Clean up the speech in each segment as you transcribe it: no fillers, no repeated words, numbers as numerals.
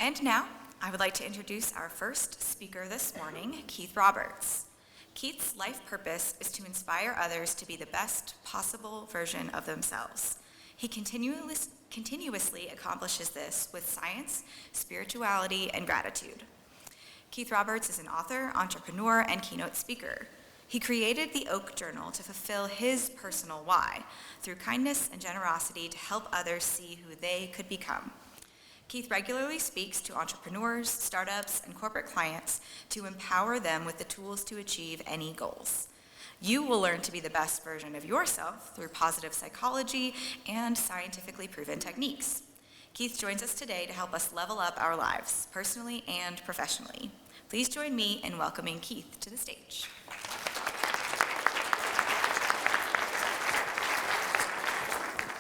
And now, I would like to introduce our first speaker this morning, Keith Roberts. Keith's life purpose is to inspire others to be the best possible version of themselves. He continuously accomplishes this with science, spirituality, and gratitude. Keith Roberts is an author, entrepreneur, and keynote speaker. He created the Oak Journal to fulfill his personal why, through kindness and generosity to help others see who they could become. Keith regularly speaks to entrepreneurs, startups, and corporate clients to empower them with the tools to achieve any goals. You will learn to be the best version of yourself through positive psychology and scientifically proven techniques. Keith joins us today to help us level up our lives, personally and professionally. Please join me in welcoming Keith to the stage.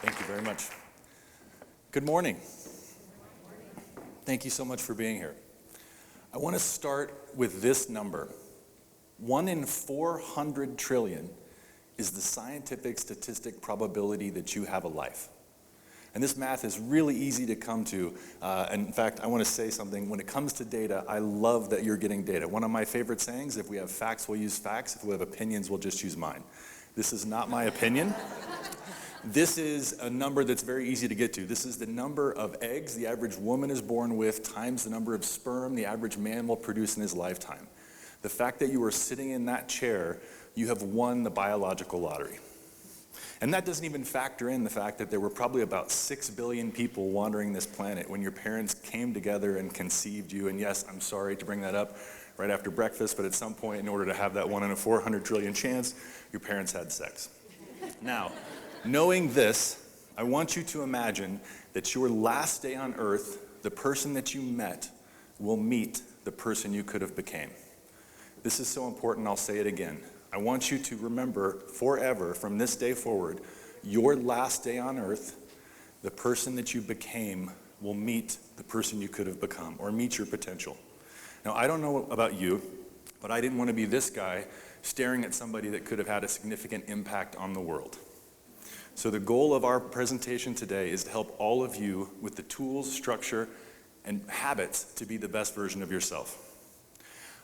Thank you very much. Good morning. Thank you so much for being here. I want to start with this number. 1 in 400 trillion is the scientific statistic probability that you have a life. And this math is really easy to come to. In fact, I want to say something. When it comes to data, I love that you're getting data. One of my favorite sayings, if we have facts, we'll use facts. If we have opinions, we'll just use mine. This is not my opinion. This is a number that's very easy to get to. This is the number of eggs the average woman is born with times the number of sperm the average man will produce in his lifetime. The fact that you are sitting in that chair, you have won the biological lottery. And that doesn't even factor in the fact that there were probably about 6 billion people wandering this planet when your parents came together and conceived you. And yes, I'm sorry to bring that up right after breakfast, but at some point, in order to have that 1 in a 400 trillion chance, your parents had sex. Now, knowing this, I want you to imagine that your last day on earth, the person that you met will meet the person you could have became. This is so important, I'll say it again. I want you to remember forever, from this day forward, your last day on earth, the person that you became will meet the person you could have become, or meet your potential. Now, I don't know about you, but I didn't want to be this guy staring at somebody that could have had a significant impact on the world. So the goal of our presentation today is to help all of you with the tools, structure, and habits to be the best version of yourself.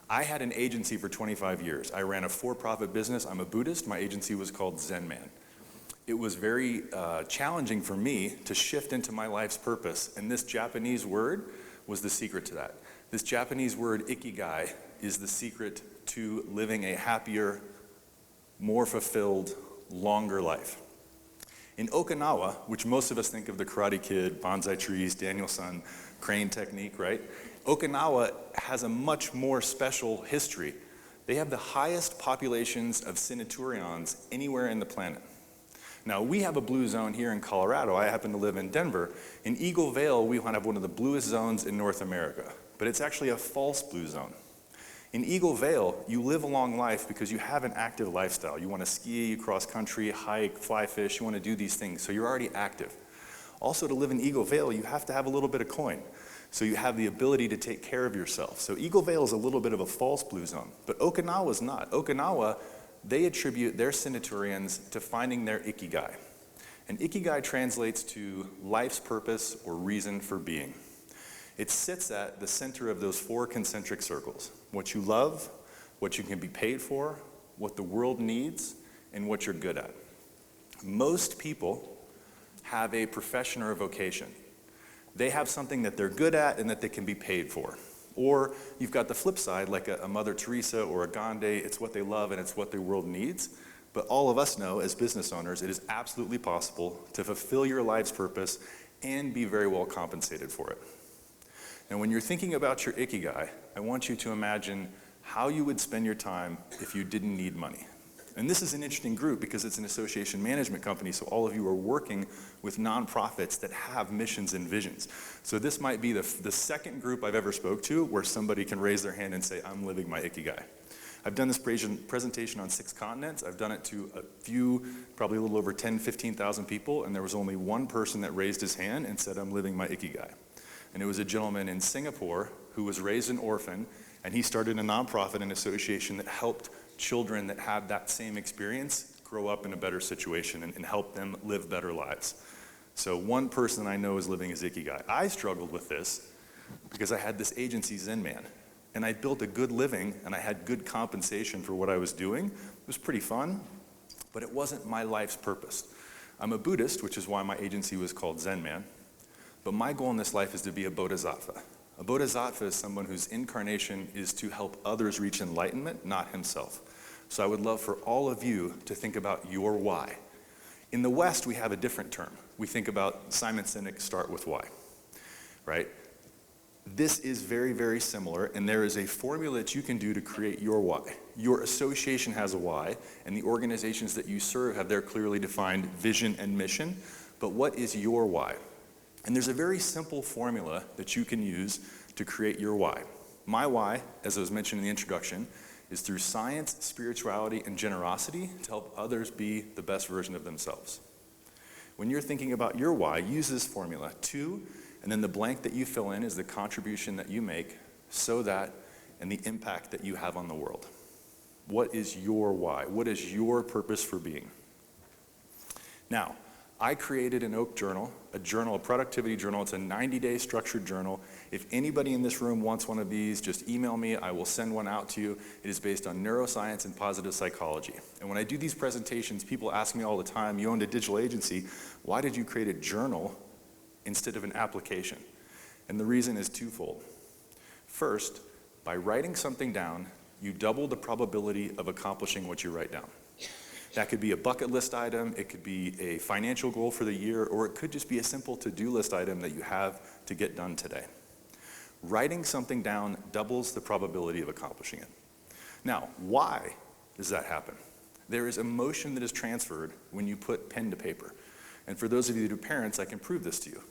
I had an agency for 25 years. I ran a for-profit business. I'm a Buddhist. My agency was called Zen Man. It was very challenging for me to shift into my life's purpose, and this Japanese word was the secret to that. This Japanese word, ikigai, is the secret to living a happier, more fulfilled, longer life. In Okinawa, which most of us think of the Karate Kid, bonsai trees, Daniel-san, crane technique, right? Okinawa has a much more special history. They have the highest populations of centurions anywhere in the planet. Now, we have a blue zone here in Colorado. I happen to live in Denver. In Eagle Vale, we have one of the bluest zones in North America, but it's actually a false blue zone. In Eagle Vale, you live a long life because you have an active lifestyle. You want to ski, cross country, hike, fly fish, you want to do these things, so you're already active. Also, to live in Eagle Vale, you have to have a little bit of coin, so you have the ability to take care of yourself. So Eagle Vale is a little bit of a false blue zone, but Okinawa's not. Okinawa, they attribute their centurions to finding their ikigai. And ikigai translates to life's purpose or reason for being. It sits at the center of those 4 concentric circles: what you love, what you can be paid for, what the world needs, and what you're good at. Most people have a profession or a vocation. They have something that they're good at and that they can be paid for. Or you've got the flip side, like a Mother Teresa or a Gandhi. It's what they love and it's what the world needs. But all of us know, as business owners, it is absolutely possible to fulfill your life's purpose and be very well compensated for it. Now, when you're thinking about your ikigai, I want you to imagine how you would spend your time if you didn't need money. And this is an interesting group because it's an association management company, so all of you are working with nonprofits that have missions and visions. So this might be the second group I've ever spoke to where somebody can raise their hand and say, I'm living my ikigai. I've done this presentation on 6 continents. I've done it to a few, probably a little over 10, 15,000 people, and there was only one person that raised his hand and said, I'm living my ikigai. And it was a gentleman in Singapore who was raised an orphan, and he started a nonprofit, an association that helped children that had that same experience grow up in a better situation and help them live better lives. So one person I know is living his ikigai. I struggled with this because I had this agency, Zen Man. And I built a good living, and I had good compensation for what I was doing. It was pretty fun, but it wasn't my life's purpose. I'm a Buddhist, which is why my agency was called Zen Man. But my goal in this life is to be a bodhisattva. A bodhisattva is someone whose incarnation is to help others reach enlightenment, not himself. So I would love for all of you to think about your why. In the West, we have a different term. We think about Simon Sinek, start with why, right? This is very, very similar, and there is a formula that you can do to create your why. Your association has a why, and the organizations that you serve have their clearly defined vision and mission, but what is your why? And there's a very simple formula that you can use to create your why. My why, as I was mentioned in the introduction, is through science, spirituality, and generosity to help others be the best version of themselves. When you're thinking about your why, use this formula. 2, and then the blank that you fill in is the contribution that you make, so that, and the impact that you have on the world. What is your why? What is your purpose for being? Now, I created an Oak journal, a productivity journal. It's a 90-day structured journal. If anybody in this room wants one of these, just email me. I will send one out to you. It is based on neuroscience and positive psychology. And when I do these presentations, people ask me all the time, you owned a digital agency, why did you create a journal instead of an application? And the reason is twofold. First, by writing something down, you double the probability of accomplishing what you write down. That could be a bucket list item, it could be a financial goal for the year, or it could just be a simple to-do list item that you have to get done today. Writing something down doubles the probability of accomplishing it. Now, why does that happen? There is emotion that is transferred when you put pen to paper. And for those of you that are parents, I can prove this to you.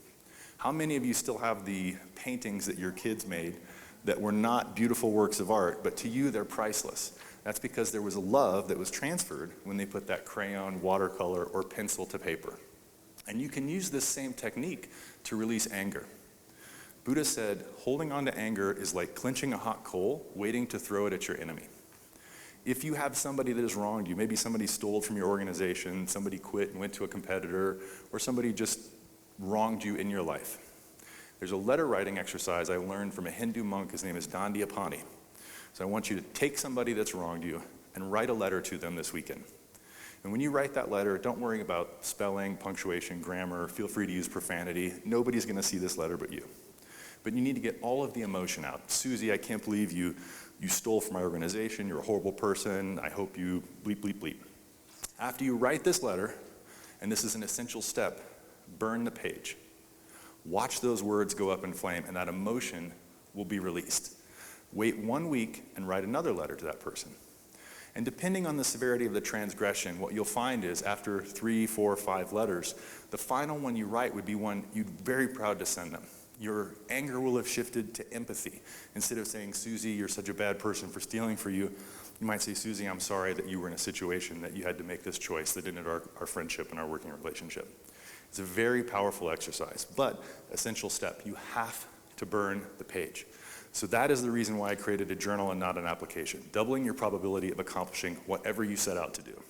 How many of you still have the paintings that your kids made that were not beautiful works of art, but to you they're priceless? That's because there was a love that was transferred when they put that crayon, watercolor, or pencil to paper. And you can use this same technique to release anger. Buddha said, holding on to anger is like clenching a hot coal, waiting to throw it at your enemy. If you have somebody that has wronged you, maybe somebody stole from your organization, somebody quit and went to a competitor, or somebody just wronged you in your life. There's a letter writing exercise I learned from a Hindu monk. His name is Dandiapani. So I want you to take somebody that's wronged you and write a letter to them this weekend. And when you write that letter, don't worry about spelling, punctuation, grammar. Feel free to use profanity. Nobody's going to see this letter but you. But you need to get all of the emotion out. Susie, I can't believe you stole from my organization. You're a horrible person. I hope you bleep, bleep, bleep. After you write this letter, and this is an essential step, burn the page. Watch those words go up in flame, and that emotion will be released. Wait 1 week and write another letter to that person. And depending on the severity of the transgression, what you'll find is after 3, 4, 5 letters, the final one you write would be one you'd be very proud to send them. Your anger will have shifted to empathy. Instead of saying, Susie, you're such a bad person for stealing for you, you might say, Susie, I'm sorry that you were in a situation that you had to make this choice that ended our friendship and our working relationship. It's a very powerful exercise, but essential step. You have to burn the page. So that is the reason why I created a journal and not an application, doubling your probability of accomplishing whatever you set out to do.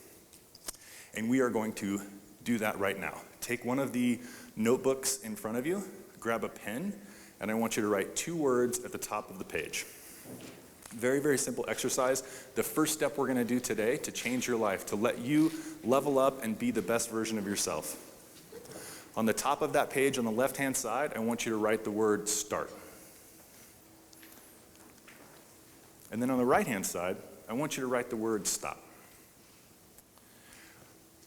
And we are going to do that right now. Take one of the notebooks in front of you, grab a pen, and I want you to write 2 words at the top of the page. Very, very simple exercise. The first step we're going to do today to change your life, to let you level up and be the best version of yourself. On the top of that page on the left-hand side, I want you to write the word start. And then on the right-hand side, I want you to write the word stop.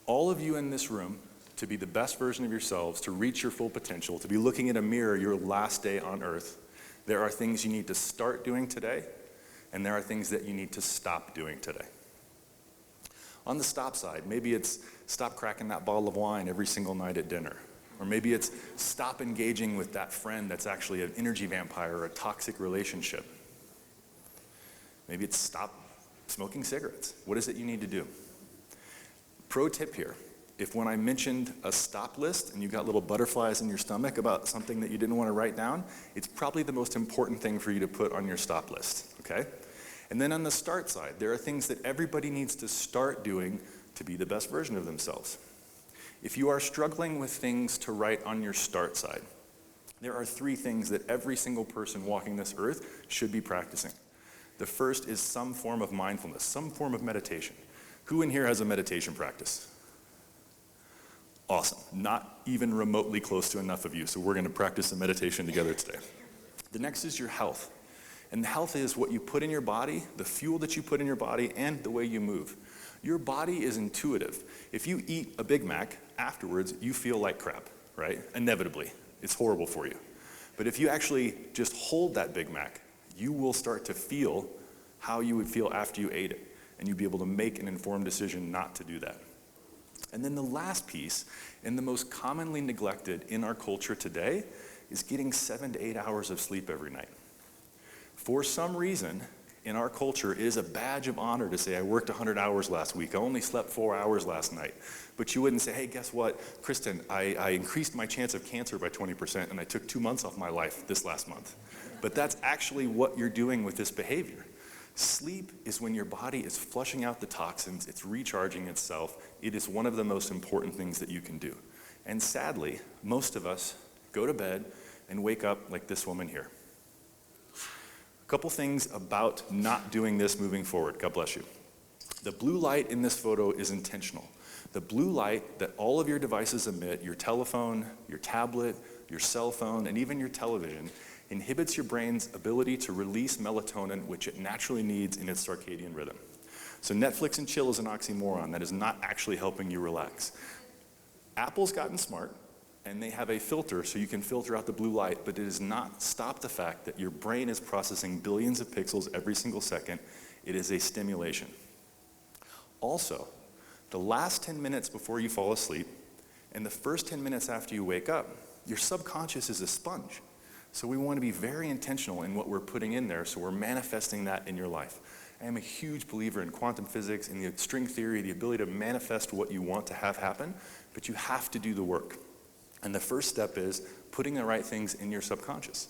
All of you in this room, to be the best version of yourselves, to reach your full potential, to be looking in a mirror your last day on earth, there are things you need to start doing today, and there are things that you need to stop doing today. On the stop side, maybe it's stop cracking that bottle of wine every single night at dinner. Or maybe it's stop engaging with that friend that's actually an energy vampire or a toxic relationship. Maybe it's stop smoking cigarettes. What is it you need to do? Pro tip here. If when I mentioned a stop list and you got little butterflies in your stomach about something that you didn't want to write down, it's probably the most important thing for you to put on your stop list, okay? And then on the start side, there are things that everybody needs to start doing to be the best version of themselves. If you are struggling with things to write on your start side, There are 3 things that every single person walking this earth should be practicing. The first is some form of mindfulness, some form of meditation. Who in here has a meditation practice? Awesome. Not even remotely close to enough of you, so we're going to practice some meditation together today. The next is your health. And health is what you put in your body, the fuel that you put in your body, and the way you move. Your body is intuitive. If you eat a Big Mac, afterwards you feel like crap, right? Inevitably. It's horrible for you. But if you actually just hold that Big Mac, you will start to feel how you would feel after you ate it. And you'd be able to make an informed decision not to do that. And then the last piece, and the most commonly neglected in our culture today, is getting 7 to 8 hours of sleep every night. For some reason, in our culture, it is a badge of honor to say, I worked 100 hours last week. I only slept 4 hours last night. But you wouldn't say, hey, guess what? Kristen, I increased my chance of cancer by 20%, and I took 2 months off my life this last month. But that's actually what you're doing with this behavior. Sleep is when your body is flushing out the toxins, it's recharging itself. It is one of the most important things that you can do. And sadly, most of us go to bed and wake up like this woman here. A couple things about not doing this moving forward. God bless you. The blue light in this photo is intentional. The blue light that all of your devices emit, your telephone, your tablet, your cell phone, and even your television, inhibits your brain's ability to release melatonin, which it naturally needs in its circadian rhythm. So Netflix and chill is an oxymoron. That is not actually helping you relax. Apple's gotten smart, and they have a filter so you can filter out the blue light, but it does not stop the fact that your brain is processing billions of pixels every single second. It is a stimulation. Also, the last 10 minutes before you fall asleep and the first 10 minutes after you wake up, your subconscious is a sponge. So we want to be very intentional in what we're putting in there, so we're manifesting that in your life. I am a huge believer in quantum physics, in the string theory, the ability to manifest what you want to have happen, but you have to do the work. And the first step is putting the right things in your subconscious.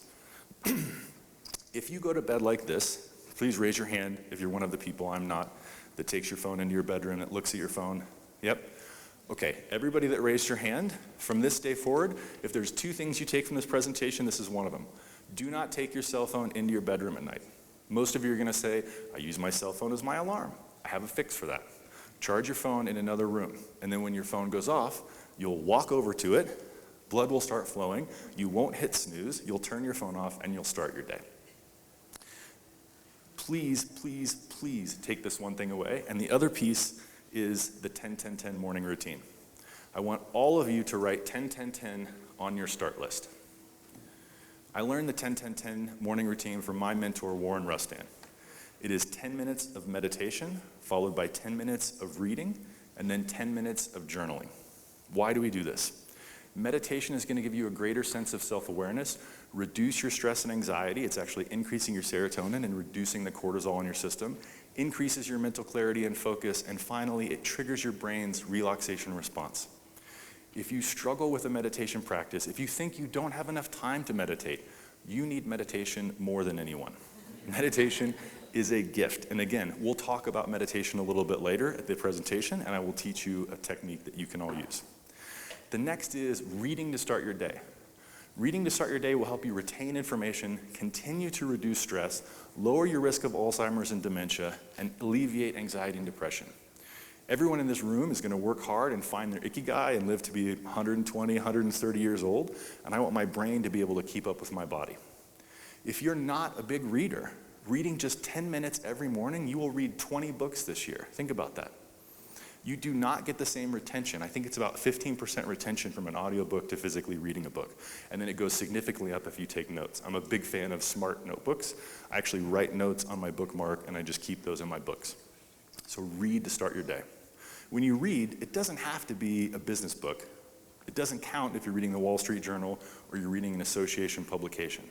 If you go to bed like this, please raise your hand if you're one of the people, I'm not, that takes your phone into your bedroom, that looks at your phone. Yep. Okay, everybody that raised your hand, from this day forward, if there's 2 things you take from this presentation, this is one of them. Do not take your cell phone into your bedroom at night. Most of you are going to say, I use my cell phone as my alarm. I have a fix for that. Charge your phone in another room, and then when your phone goes off, you'll walk over to it, blood will start flowing, you won't hit snooze, you'll turn your phone off, and you'll start your day. Please, please, please take this one thing away, and the other piece is the 10-10-10 morning routine. I want all of you to write 10-10-10 on your start list. I learned the 10-10-10 morning routine from my mentor, Warren Rustan. It is 10 minutes of meditation, followed by 10 minutes of reading, and then 10 minutes of journaling. Why do we do this? Meditation is going to give you a greater sense of self-awareness, reduce your stress and anxiety. It's actually increasing your serotonin and reducing the cortisol in your system, increases your mental clarity and focus, and finally, it triggers your brain's relaxation response. If you struggle with a meditation practice, if you think you don't have enough time to meditate, you need meditation more than anyone. Meditation is a gift. And again, we'll talk about meditation a little bit later at the presentation, and I will teach you a technique that you can all use. The next is reading to start your day. Reading to start your day will help you retain information, continue to reduce stress, lower your risk of Alzheimer's and dementia, and alleviate anxiety and depression. Everyone in this room is going to work hard and find their ikigai and live to be 120, 130 years old, and I want my brain to be able to keep up with my body. If you're not a big reader, reading just 10 minutes every morning, you will read 20 books this year. Think about that. You do not get the same retention. I think it's about 15% retention from an audiobook to physically reading a book. And then it goes significantly up if you take notes. I'm a big fan of smart notebooks. I actually write notes on my bookmark, and I just keep those in my books. So read to start your day. When you read, it doesn't have to be a business book. It doesn't count if you're reading the Wall Street Journal or you're reading an association publication.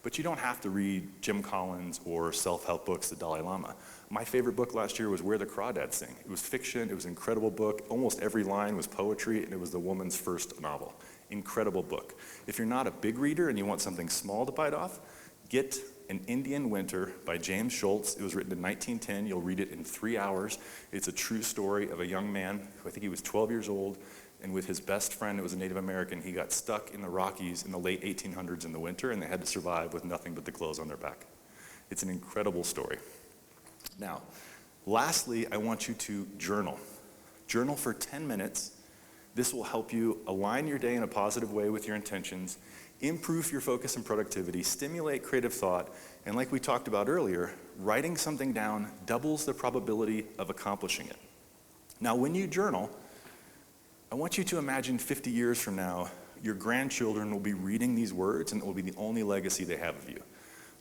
But you don't have to read Jim Collins or self-help books, the Dalai Lama. My favorite book last year was Where the Crawdads Sing. It was fiction, it was an incredible book. Almost every line was poetry, and it was the woman's first novel. Incredible book. If you're not a big reader and you want something small to bite off, get An Indian Winter by James Schultz. It was written in 1910. You'll read it in 3 hours. It's a true story of a young man who I think he was 12 years old, and with his best friend, who was a Native American, he got stuck in the Rockies in the late 1800s in the winter, and they had to survive with nothing but the clothes on their back. It's an incredible story. Now, lastly, I want you to journal. Journal for 10 minutes. This will help you align your day in a positive way with your intentions, improve your focus and productivity, stimulate creative thought, and like we talked about earlier, writing something down doubles the probability of accomplishing it. Now, when you journal, I want you to imagine 50 years from now, your grandchildren will be reading these words and it will be the only legacy they have of you.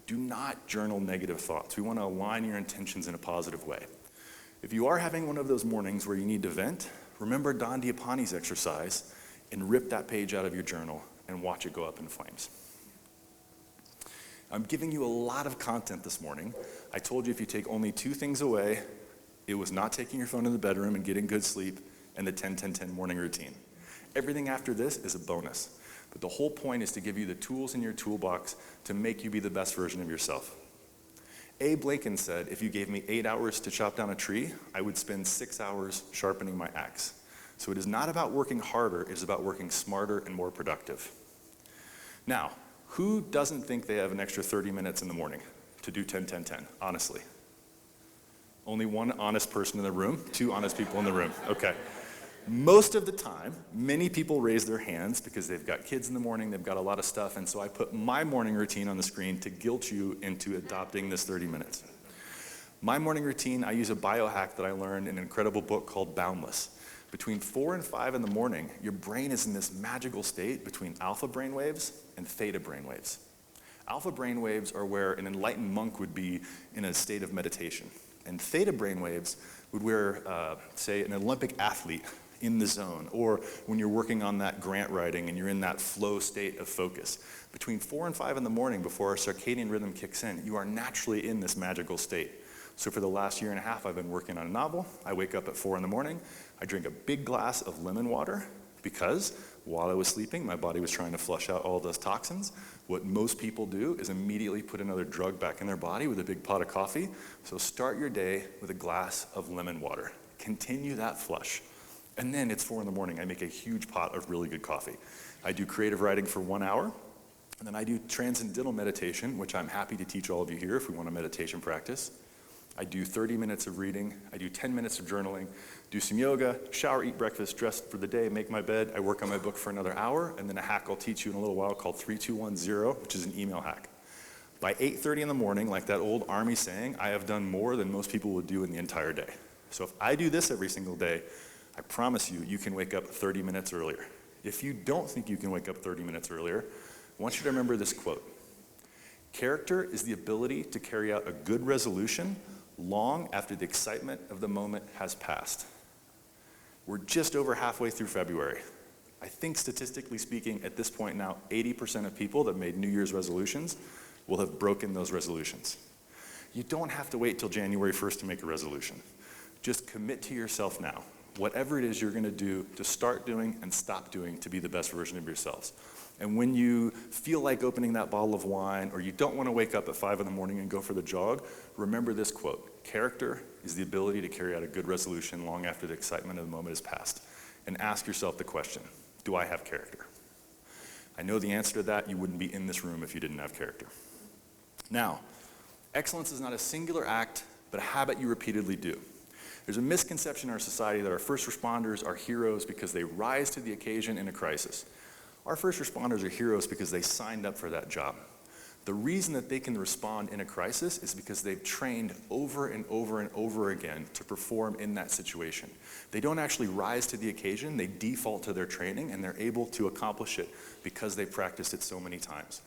Do not journal negative thoughts. We want to align your intentions in a positive way. If you are having one of those mornings where you need to vent, remember Don Diapani's exercise and rip that page out of your journal and watch it go up in flames. I'm giving you a lot of content this morning. I told you if you take only 2 things away, it was not taking your phone in the bedroom and getting good sleep and the 10-10-10 morning routine. Everything after this is a bonus. But the whole point is to give you the tools in your toolbox to make you be the best version of yourself. Abe Lincoln said, if you gave me 8 hours to chop down a tree, I would spend 6 hours sharpening my axe. So it is not about working harder, it is about working smarter and more productive. Now, who doesn't think they have an extra 30 minutes in the morning to do 10-10-10, honestly? Only one honest person in the room, 2 honest people in the room, okay. Most of the time, many people raise their hands because they've got kids in the morning, they've got a lot of stuff, and so I put my morning routine on the screen to guilt you into adopting this 30 minutes. My morning routine, I use a biohack that I learned in an incredible book called Boundless. Between 4 and 5 in the morning, your brain is in this magical state between alpha brainwaves and theta brainwaves. Alpha brainwaves are where an enlightened monk would be in a state of meditation. And theta brainwaves would where, say, an Olympic athlete in the zone, or when you're working on that grant writing and you're in that flow state of focus. Between 4 and 5 in the morning, before our circadian rhythm kicks in, you are naturally in this magical state. So for the last 1.5 years, I've been working on a novel. I wake up at 4 in the morning. I drink a big glass of lemon water because while I was sleeping, my body was trying to flush out all those toxins. What most people do is immediately put another drug back in their body with a big pot of coffee. So start your day with a glass of lemon water. Continue that flush. And then it's 4 in the morning. I make a huge pot of really good coffee. I do creative writing for 1 hour. And then I do transcendental meditation, which I'm happy to teach all of you here if we want a meditation practice. I do 30 minutes of reading. I do 10 minutes of journaling, do some yoga, shower, eat breakfast, dress for the day, make my bed. I work on my book for another hour, and then a hack I'll teach you in a little while called 3210, which is an email hack. By 8:30 in the morning, like that old army saying, I have done more than most people would do in the entire day. So if I do this every single day, I promise you, you can wake up 30 minutes earlier. If you don't think you can wake up 30 minutes earlier, I want you to remember this quote. Character is the ability to carry out a good resolution long after the excitement of the moment has passed. We're just over halfway through February. I think statistically speaking, at this point now, 80% of people that made New Year's resolutions will have broken those resolutions. You don't have to wait till January 1st to make a resolution. Just commit to yourself now. Whatever it is you're going to do to start doing and stop doing to be the best version of yourselves. And when you feel like opening that bottle of wine, or you don't want to wake up at 5 in the morning and go for the jog, remember this quote. Character is the ability to carry out a good resolution long after the excitement of the moment has passed. And ask yourself the question, do I have character? I know the answer to that. You wouldn't be in this room if you didn't have character. Now, excellence is not a singular act, but a habit you repeatedly do. There's a misconception in our society that our first responders are heroes because they rise to the occasion in a crisis. Our first responders are heroes because they signed up for that job. The reason that they can respond in a crisis is because they've trained over and over and over again to perform in that situation. They don't actually rise to the occasion, they default to their training, and they're able to accomplish it because they practiced it so many times.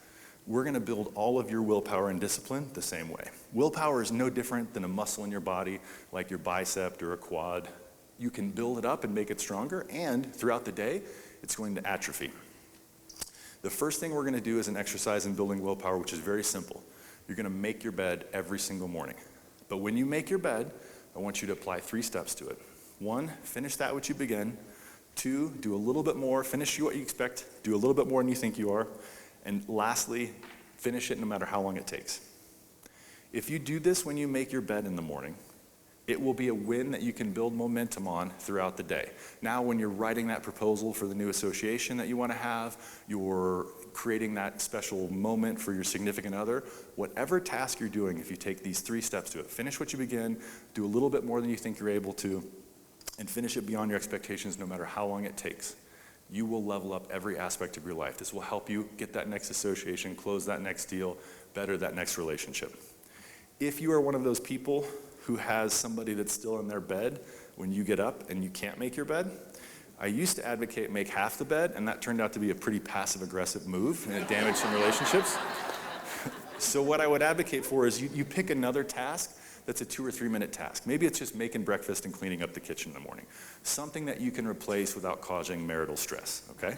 We're going to build all of your willpower and discipline the same way. Willpower is no different than a muscle in your body, like your bicep or a quad. You can build it up and make it stronger, and throughout the day, it's going to atrophy. The first thing we're going to do is an exercise in building willpower, which is very simple. You're going to make your bed every single morning. But when you make your bed, I want you to apply 3 steps to it. 1, finish that which you begin. 2, do a little bit more, finish what you expect, do a little bit more than you think you are. And lastly, finish it no matter how long it takes. If you do this when you make your bed in the morning, It will be a win that you can build momentum on throughout the day. Now, when you're writing that proposal for the new association that you want to have, you're creating that special moment for your significant other, whatever task you're doing, if you take these 3 steps to it, finish what you begin, do a little bit more than you think you're able to, and finish it beyond your expectations no matter how long it takes, you will level up every aspect of your life. This will help you get that next association, close that next deal, better that next relationship. If you are one of those people who has somebody that's still in their bed when you get up and you can't make your bed, I used to advocate make half the bed, and that turned out to be a pretty passive-aggressive move, and it damaged some relationships. So what I would advocate for is you pick another task that's a 2 or 3 minute task. Maybe it's just making breakfast and cleaning up the kitchen in the morning. Something that you can replace without causing marital stress, okay?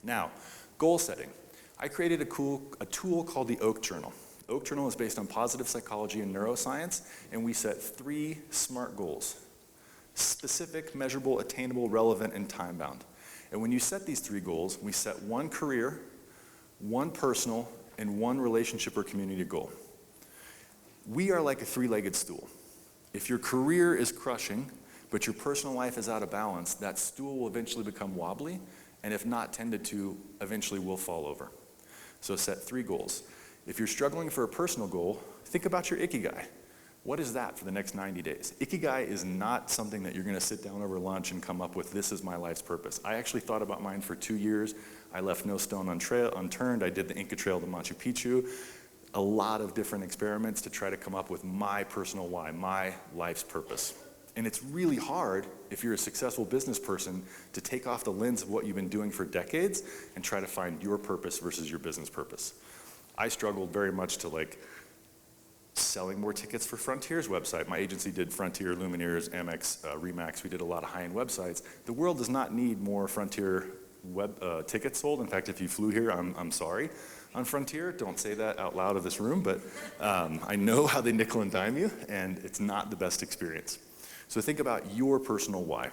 Now, goal setting. I created a tool called the Oak Journal. Oak Journal is based on positive psychology and neuroscience, and we set 3 SMART goals: specific, measurable, attainable, relevant, and time-bound. And when you set these 3 goals, we set 1 career, 1 personal, and 1 relationship or community goal. We are like a 3-legged stool. If your career is crushing, but your personal life is out of balance, that stool will eventually become wobbly, and if not tended to, eventually will fall over. So set 3 goals. If you're struggling for a personal goal, think about your ikigai. What is that for the next 90 days? Ikigai is not something that you're going to sit down over lunch and come up with, this is my life's purpose. I actually thought about mine for 2 years. I left no stone unturned. I did the Inca Trail to Machu Picchu. A lot of different experiments to try to come up with my personal why, my life's purpose. And it's really hard, if you're a successful business person, to take off the lens of what you've been doing for decades and try to find your purpose versus your business purpose. I struggled very much to selling more tickets for Frontier's website. My agency did Frontier, Lumineers, Amex, Remax. We did a lot of high-end websites. The world does not need more Frontier web tickets sold. In fact, if you flew here, I'm sorry. On Frontier, don't say that out loud of this room, but I know how they nickel and dime you, and it's not the best experience. So think about your personal why.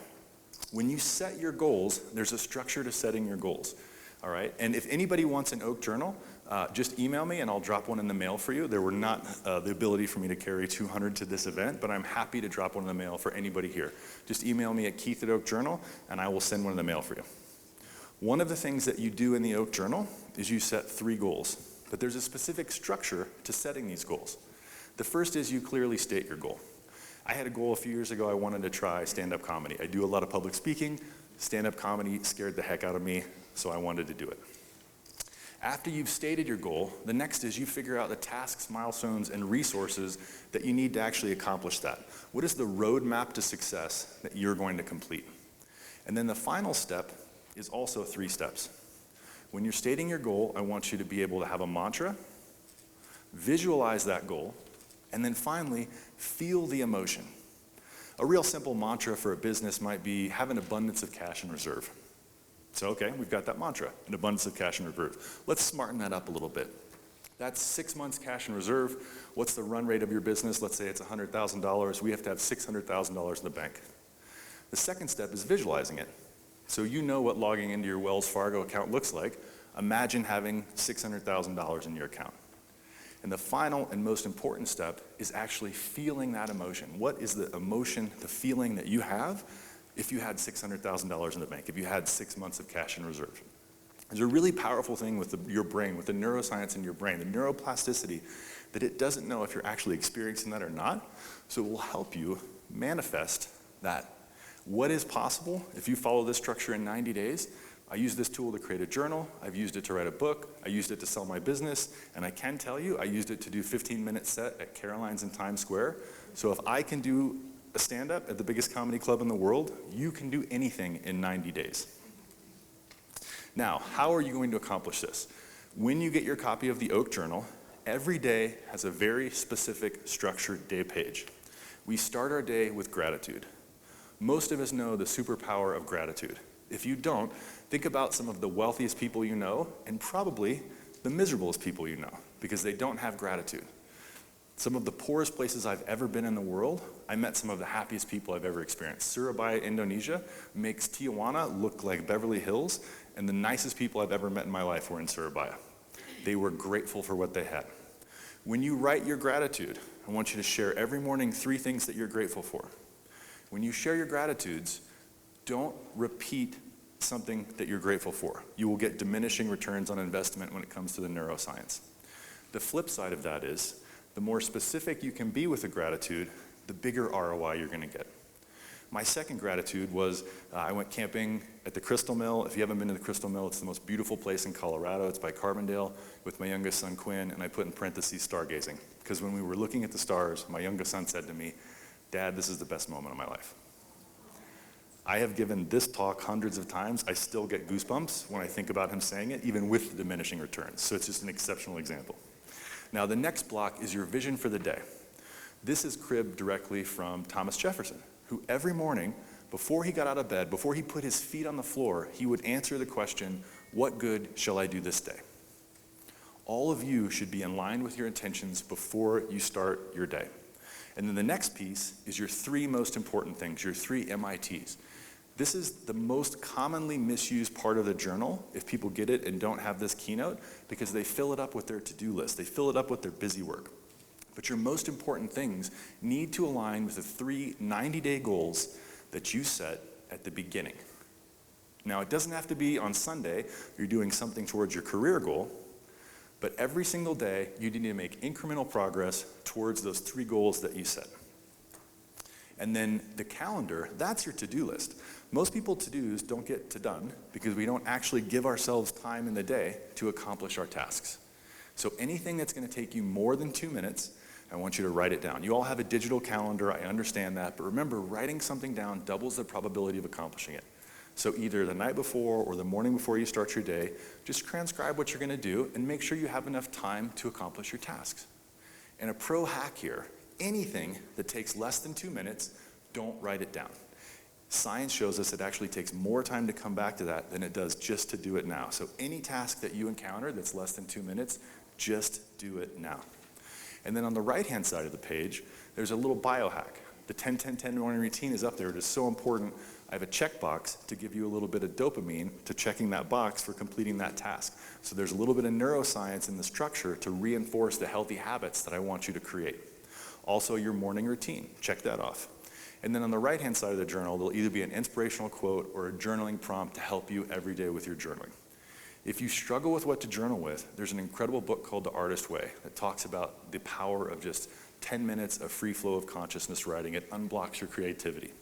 When you set your goals, there's a structure to setting your goals. All right, and if anybody wants an Oak Journal, just email me and I'll drop one in the mail for you. There were not the ability for me to carry 200 to this event, but I'm happy to drop one in the mail for anybody here. Just email me at Keith@Oak Journal and I will send one in the mail for you. One of the things that you do in the Oak Journal is you set 3 goals, but there's a specific structure to setting these goals. The first is you clearly state your goal. I had a goal a few years ago. I wanted to try stand-up comedy. I do a lot of public speaking. Stand-up comedy scared the heck out of me, so I wanted to do it. After you've stated your goal, the next is you figure out the tasks, milestones, and resources that you need to actually accomplish that. What is the roadmap to success that you're going to complete? And then the final step is also 3 steps. When you're stating your goal, I want you to be able to have a mantra, visualize that goal, and then finally, feel the emotion. A real simple mantra for a business might be have an abundance of cash in reserve. So, okay, we've got that mantra, an abundance of cash in reserve. Let's smarten that up a little bit. That's 6 months cash in reserve. What's the run rate of your business? Let's say it's $100,000. We have to have $600,000 in the bank. The second step is visualizing it. So you know what logging into your Wells Fargo account looks like. Imagine having $600,000 in your account. And the final and most important step is actually feeling that emotion. What is the emotion, the feeling that you have if you had $600,000 in the bank, if you had 6 months of cash in reserve? There's a really powerful thing with your brain, with the neuroscience in your brain, the neuroplasticity, that it doesn't know if you're actually experiencing that or not. So it will help you manifest that. What is possible if you follow this structure in 90 days? I use this tool to create a journal. I've used it to write a book. I used it to sell my business. And I can tell you, I used it to do 15-minute set at Caroline's in Times Square. So if I can do a stand-up at the biggest comedy club in the world, you can do anything in 90 days. Now, how are you going to accomplish this? When you get your copy of the Oak Journal, every day has a very specific structured day page. We start our day with gratitude. Most of us know the superpower of gratitude. If you don't, think about some of the wealthiest people you know and probably the miserablest people you know because they don't have gratitude. Some of the poorest places I've ever been in the world, I met some of the happiest people I've ever experienced. Surabaya, Indonesia makes Tijuana look like Beverly Hills, and the nicest people I've ever met in my life were in Surabaya. They were grateful for what they had. When you write your gratitude, I want you to share every morning 3 things that you're grateful for. When you share your gratitudes, don't repeat something that you're grateful for. You will get diminishing returns on investment when it comes to the neuroscience. The flip side of that is, the more specific you can be with a gratitude, the bigger ROI you're going to get. My second gratitude was I went camping at the Crystal Mill. If you haven't been to the Crystal Mill, it's the most beautiful place in Colorado. It's by Carbondale with my youngest son, Quinn, and I put in parentheses stargazing. Because when we were looking at the stars, my youngest son said to me, "Dad, this is the best moment of my life." I have given this talk hundreds of times. I still get goosebumps when I think about him saying it, even with the diminishing returns. So it's just an exceptional example. Now, the next block is your vision for the day. This is cribbed directly from Thomas Jefferson, who every morning, before he got out of bed, before he put his feet on the floor, he would answer the question, "What good shall I do this day?" All of you should be in line with your intentions before you start your day. And then the next piece is your 3 most important things, your 3 MITs. This is the most commonly misused part of the journal if people get it and don't have this keynote, because they fill it up with their to-do list. They fill it up with their busy work. But your most important things need to align with the 3 90-day goals that you set at the beginning. Now, it doesn't have to be on Sunday, you're doing something towards your career goal, but every single day you need to make incremental progress towards those 3 goals that you set. And then the calendar, that's your to-do list. Most people to-dos don't get to done because we don't actually give ourselves time in the day to accomplish our tasks. So anything that's going to take you more than 2 minutes, I want you to write it down. You all have a digital calendar, I understand that, but remember, writing something down doubles the probability of accomplishing it. So either the night before or the morning before you start your day, just transcribe what you're going to do and make sure you have enough time to accomplish your tasks. And a pro hack here, anything that takes less than 2 minutes, don't write it down. Science shows us it actually takes more time to come back to that than it does just to do it now. So any task that you encounter that's less than 2 minutes, just do it now. And then on the right-hand side of the page, there's a little biohack. The 10-10-10 morning routine is up there. It is so important. I have a checkbox to give you a little bit of dopamine to checking that box for completing that task. So there's a little bit of neuroscience in the structure to reinforce the healthy habits that I want you to create. Also, your morning routine, check that off. And then on the right-hand side of the journal, there'll either be an inspirational quote or a journaling prompt to help you every day with your journaling. If you struggle with what to journal with, there's an incredible book called The Artist Way that talks about the power of just 10 minutes of free flow of consciousness writing. It unblocks your creativity.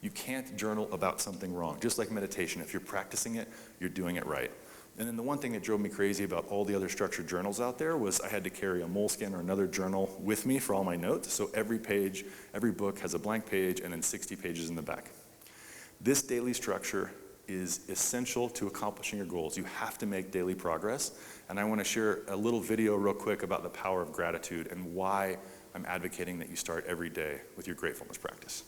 You can't journal about something wrong. Just like meditation, if you're practicing it, you're doing it right. And then the one thing that drove me crazy about all the other structured journals out there was I had to carry a Moleskine or another journal with me for all my notes. So every page, every book has a blank page and then 60 pages in the back. This daily structure is essential to accomplishing your goals. You have to make daily progress. And I want to share a little video real quick about the power of gratitude and why I'm advocating that you start every day with your gratefulness practice.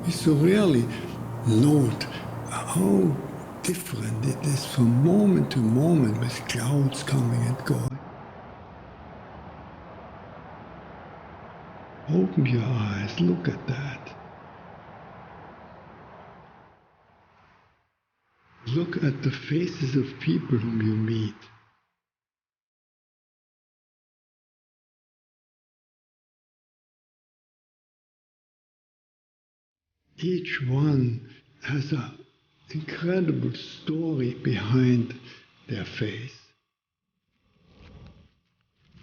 We so rarely note how different it is from moment to moment with clouds coming and going. Open your eyes, look at that. Look at the faces of people whom you meet. Each one has an incredible story behind their face.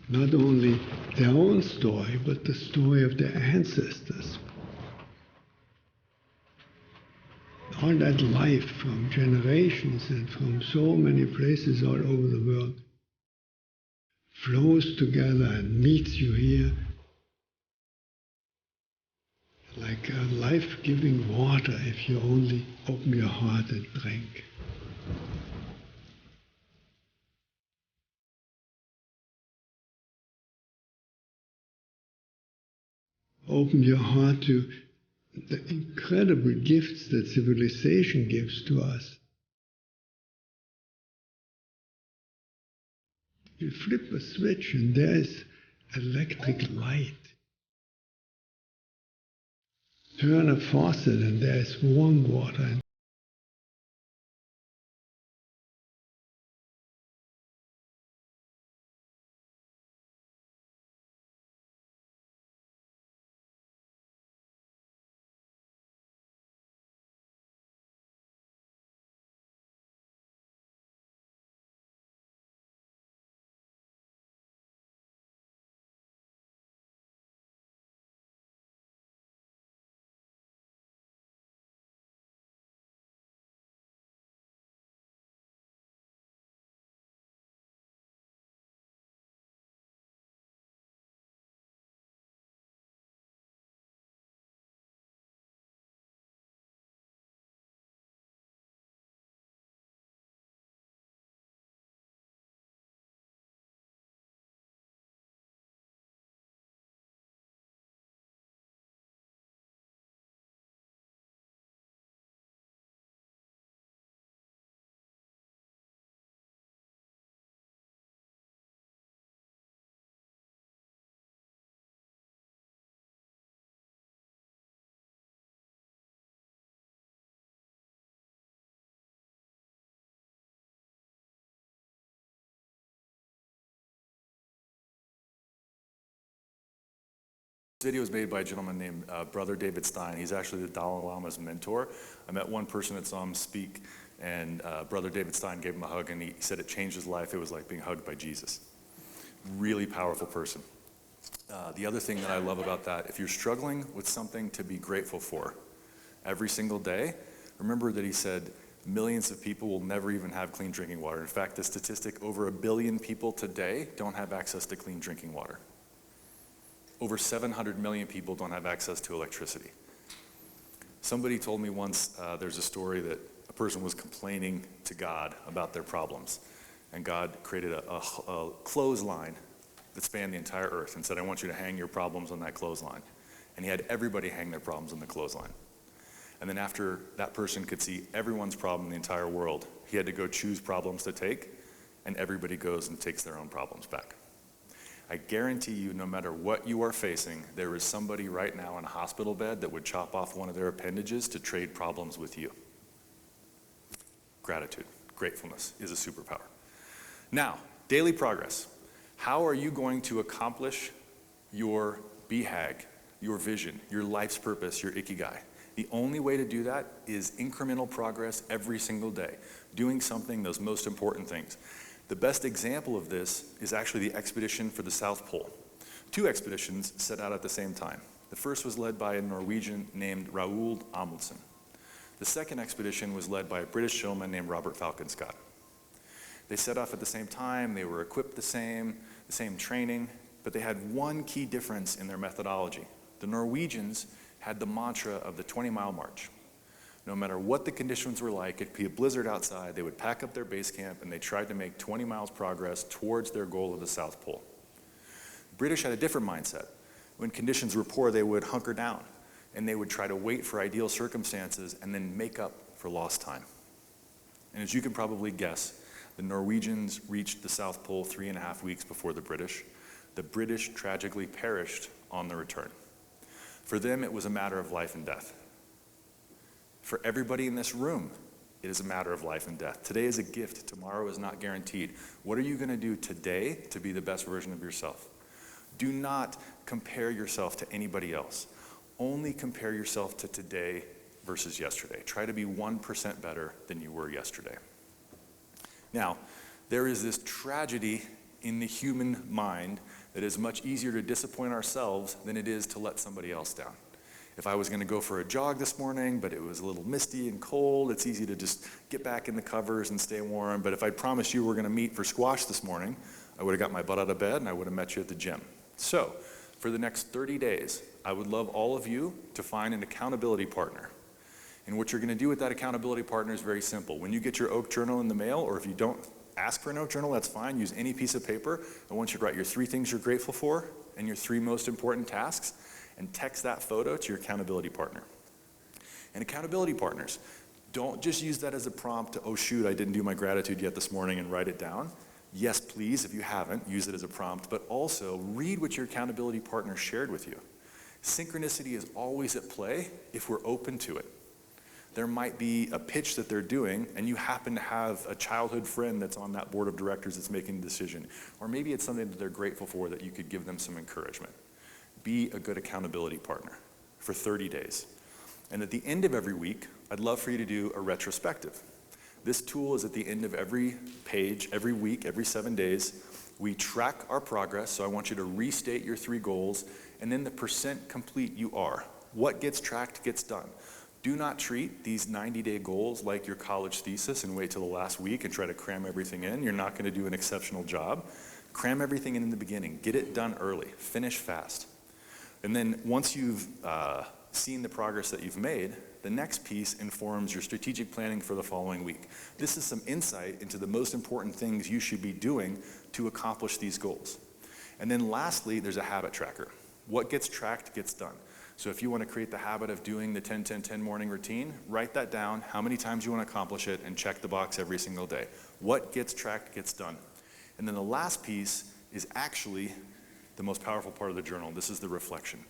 Not only their own story, but the story of their ancestors. All that life from generations and from so many places all over the world flows together and meets you here like a life-giving water if you only open your heart and drink. Open your heart to the incredible gifts that civilization gives to us. You flip a switch and there is electric light. Turn a faucet and there is warm water. This video was made by a gentleman named Brother David Stein. He's actually the Dalai Lama's mentor. I met one person that saw him speak, and Brother David Stein gave him a hug, and he said it changed his life. It was like being hugged by Jesus. Really powerful person. The other thing that I love about that, if you're struggling with something to be grateful for every single day, remember that he said millions of people will never even have clean drinking water. In fact, the statistic, over 1 billion people today don't have access to clean drinking water. Over 700 million people don't have access to electricity. Somebody told me once, there's a story that a person was complaining to God about their problems. And God created a clothesline that spanned the entire earth and said, I want you to hang your problems on that clothesline. And he had everybody hang their problems on the clothesline. And then after that person could see everyone's problem in the entire world, he had to go choose problems to take, and everybody goes and takes their own problems back. I guarantee you, no matter what you are facing, there is somebody right now in a hospital bed that would chop off one of their appendages to trade problems with you. Gratitude, gratefulness is a superpower. Now, daily progress. How are you going to accomplish your BHAG, your vision, your life's purpose, your ikigai? The only way to do that is incremental progress every single day, doing something, those most important things. The best example of this is actually the expedition for the South Pole. 2 expeditions set out at the same time. The first was led by a Norwegian named Roald Amundsen. The second expedition was led by a British gentleman named Robert Falcon Scott. They set off at the same time, they were equipped the same training, but they had one key difference in their methodology. The Norwegians had the mantra of the 20-mile march. No matter what the conditions were like, it could be a blizzard outside, they would pack up their base camp and they tried to make 20 miles progress towards their goal of the South Pole. The British had a different mindset. When conditions were poor, they would hunker down. and they would try to wait for ideal circumstances and then make up for lost time. And as you can probably guess, the Norwegians reached the South Pole 3.5 weeks before the British. The British tragically perished on the return. For them, it was a matter of life and death. For everybody in this room, it is a matter of life and death. Today is a gift. Tomorrow is not guaranteed. What are you going to do today to be the best version of yourself? Do not compare yourself to anybody else. Only compare yourself to today versus yesterday. Try to be 1% better than you were yesterday. Now, there is this tragedy in the human mind that is much easier to disappoint ourselves than it is to let somebody else down. If I was going to go for a jog this morning, but it was a little misty and cold, it's easy to just get back in the covers and stay warm. But if I promised you we're going to meet for squash this morning, I would have got my butt out of bed and I would have met you at the gym. So, for the next 30 days, I would love all of you to find an accountability partner. And what you're going to do with that accountability partner is very simple. When you get your Oak Journal in the mail, or if you don't ask for an Oak Journal, that's fine. Use any piece of paper. I want you to write your 3 things you're grateful for and your 3 most important tasks, and text that photo to your accountability partner. And accountability partners, don't just use that as a prompt to, oh shoot, I didn't do my gratitude yet this morning, and write it down. Yes, please, if you haven't, use it as a prompt, but also read what your accountability partner shared with you. Synchronicity is always at play if we're open to it. There might be a pitch that they're doing, and you happen to have a childhood friend that's on that board of directors that's making a decision. Or maybe it's something that they're grateful for that you could give them some encouragement. Be a good accountability partner for 30 days. And at the end of every week, I'd love for you to do a retrospective. This tool is at the end of every page, every week, every 7 days. We track our progress, so I want you to restate your 3 goals, and then the percent complete you are. What gets tracked gets done. Do not treat these 90-day goals like your college thesis and wait till the last week and try to cram everything in. You're not going to do an exceptional job. Cram everything in the beginning. Get it done early. Finish fast. And then once you've seen the progress that you've made, the next piece informs your strategic planning for the following week. This is some insight into the most important things you should be doing to accomplish these goals. And then lastly, there's a habit tracker. What gets tracked gets done. So if you want to create the habit of doing the 10-10-10 morning routine, write that down, how many times you want to accomplish it, and check the box every single day. What gets tracked gets done. And then the last piece is actually the most powerful part of the journal. This is the reflection.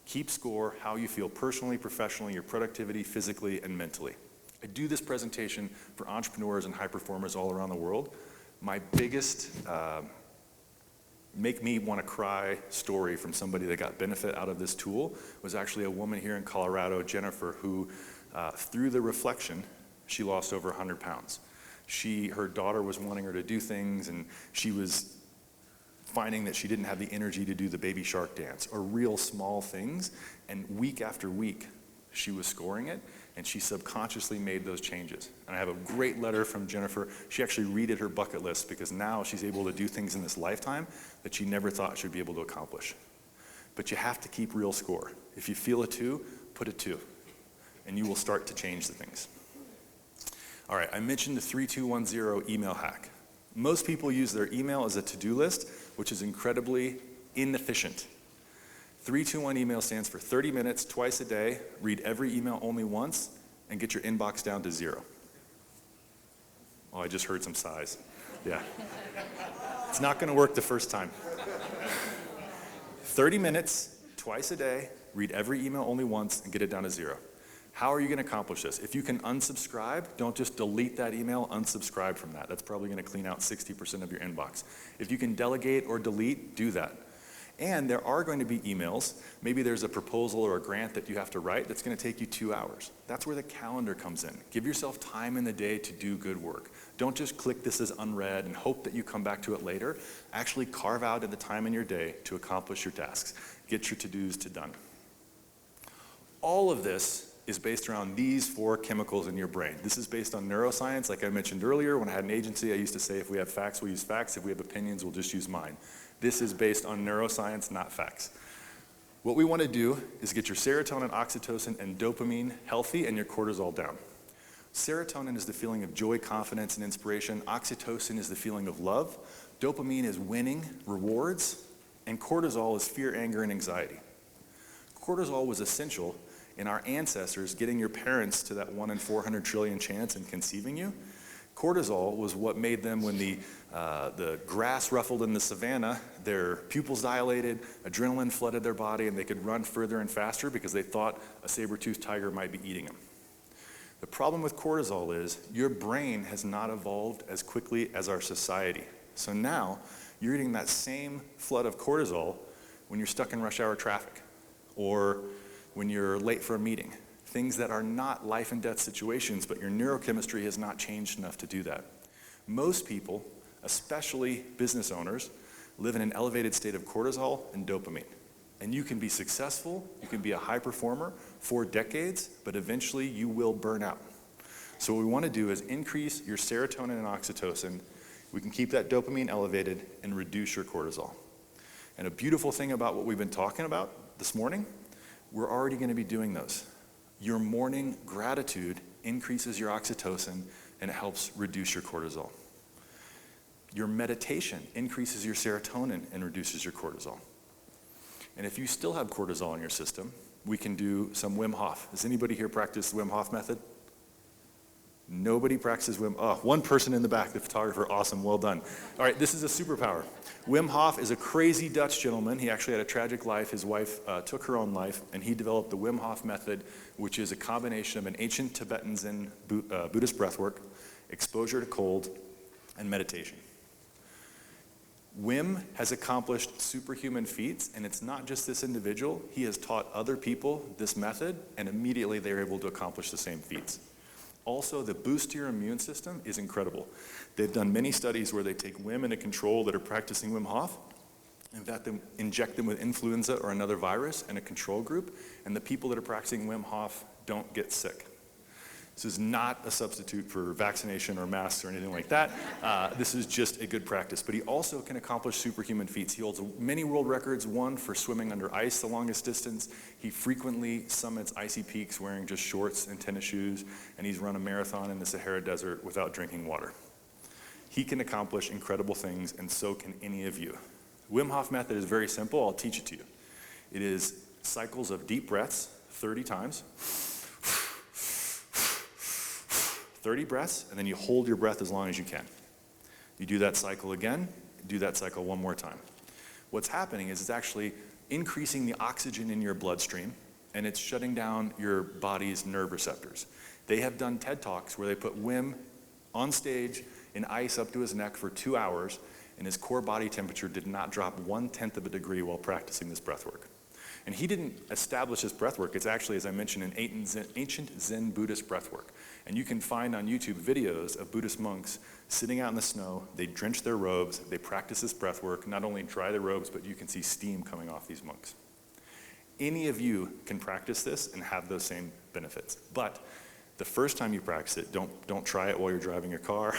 Keep score how you feel personally, professionally, your productivity, physically, and mentally. I do this presentation for entrepreneurs and high performers all around the world. My biggest make me want to cry story from somebody that got benefit out of this tool was actually a woman here in Colorado, Jennifer, who through the reflection, she lost over 100 pounds. Her daughter was wanting her to do things, and she was finding that she didn't have the energy to do the baby shark dance, or real small things, and week after week, she was scoring it, and she subconsciously made those changes. And I have a great letter from Jennifer. She actually redid her bucket list because now she's able to do things in this lifetime that she never thought she'd be able to accomplish. But you have to keep real score. If you feel a 2, put a 2, and you will start to change the things. All right, I mentioned the 3210 email hack. Most people use their email as a to-do list, which is incredibly inefficient. 321 email stands for 30 minutes, twice a day, read every email only once, and get your inbox down to 0. Oh, I just heard some sighs. Yeah. It's not going to work the first time. 30 minutes, twice a day, read every email only once, and get it down to 0. How are you going to accomplish this? If you can unsubscribe, don't just delete that email, unsubscribe from that. That's probably going to clean out 60% of your inbox. If you can delegate or delete, do that. And there are going to be emails. Maybe there's a proposal or a grant that you have to write that's going to take you 2 hours. That's where the calendar comes in. Give yourself time in the day to do good work. Don't just click this as unread and hope that you come back to it later. Actually carve out the time in your day to accomplish your tasks. Get your to-dos done. All of this is based around these 4 chemicals in your brain. This is based on neuroscience. Like I mentioned earlier, when I had an agency, I used to say if we have facts, we'll use facts. If we have opinions, we'll just use mine. This is based on neuroscience, not facts. What we want to do is get your serotonin, oxytocin, and dopamine healthy and your cortisol down. Serotonin is the feeling of joy, confidence, and inspiration. Oxytocin is the feeling of love. Dopamine is winning, rewards, and cortisol is fear, anger, and anxiety. Cortisol was essential in our ancestors getting your parents to that 1 in 400 trillion chance in conceiving you, cortisol was what made them, when the grass ruffled in the savannah, their pupils dilated, adrenaline flooded their body, and they could run further and faster because they thought a saber-toothed tiger might be eating them. The problem with cortisol is your brain has not evolved as quickly as our society. So now you're getting that same flood of cortisol when you're stuck in rush hour traffic or when you're late for a meeting. Things that are not life and death situations, but your neurochemistry has not changed enough to do that. Most people, especially business owners, live in an elevated state of cortisol and dopamine. And you can be successful, you can be a high performer for decades, but eventually you will burn out. So what we want to do is increase your serotonin and oxytocin. We can keep that dopamine elevated and reduce your cortisol. And a beautiful thing about what we've been talking about this morning, we're already going to be doing those. Your morning gratitude increases your oxytocin and it helps reduce your cortisol. Your meditation increases your serotonin and reduces your cortisol. And if you still have cortisol in your system, we can do some Wim Hof. Does anybody here practice the Wim Hof method? Nobody practices Wim. Oh, one person in the back, the photographer. Awesome, well done. All right, this is a superpower. Wim Hof is a crazy Dutch gentleman. He actually had a tragic life. His wife took her own life, and he developed the Wim Hof method, which is a combination of an ancient Tibetan Zen Buddhist breathwork, exposure to cold, and meditation. Wim has accomplished superhuman feats, and it's not just this individual. He has taught other people this method, and immediately they're able to accomplish the same feats. Also, the boost to your immune system is incredible. They've done many studies where they take women in control that are practicing Wim Hof, inject them with influenza or another virus in a control group, and the people that are practicing Wim Hof don't get sick. This is not a substitute for vaccination or masks or anything like that. This is just a good practice. But he also can accomplish superhuman feats. He holds many world records, one for swimming under ice the longest distance. He frequently summits icy peaks wearing just shorts and tennis shoes, and he's run a marathon in the Sahara Desert without drinking water. He can accomplish incredible things, and so can any of you. The Wim Hof method is very simple. I'll teach it to you. It is cycles of deep breaths, 30 times. 30 breaths, and then you hold your breath as long as you can. You do that cycle again, do that cycle one more time. What's happening is it's actually increasing the oxygen in your bloodstream, and it's shutting down your body's nerve receptors. They have done TED Talks where they put Wim on stage in ice up to his neck for 2 hours, and his core body temperature did not drop 1/10 of a degree while practicing this breath work. And he didn't establish this breath work. It's actually, as I mentioned, an ancient Zen Buddhist breath work. And you can find on YouTube videos of Buddhist monks sitting out in the snow. They drench their robes. They practice this breath work, not only dry their robes, but you can see steam coming off these monks. Any of you can practice this and have those same benefits. But the first time you practice it, don't try it while you're driving your car.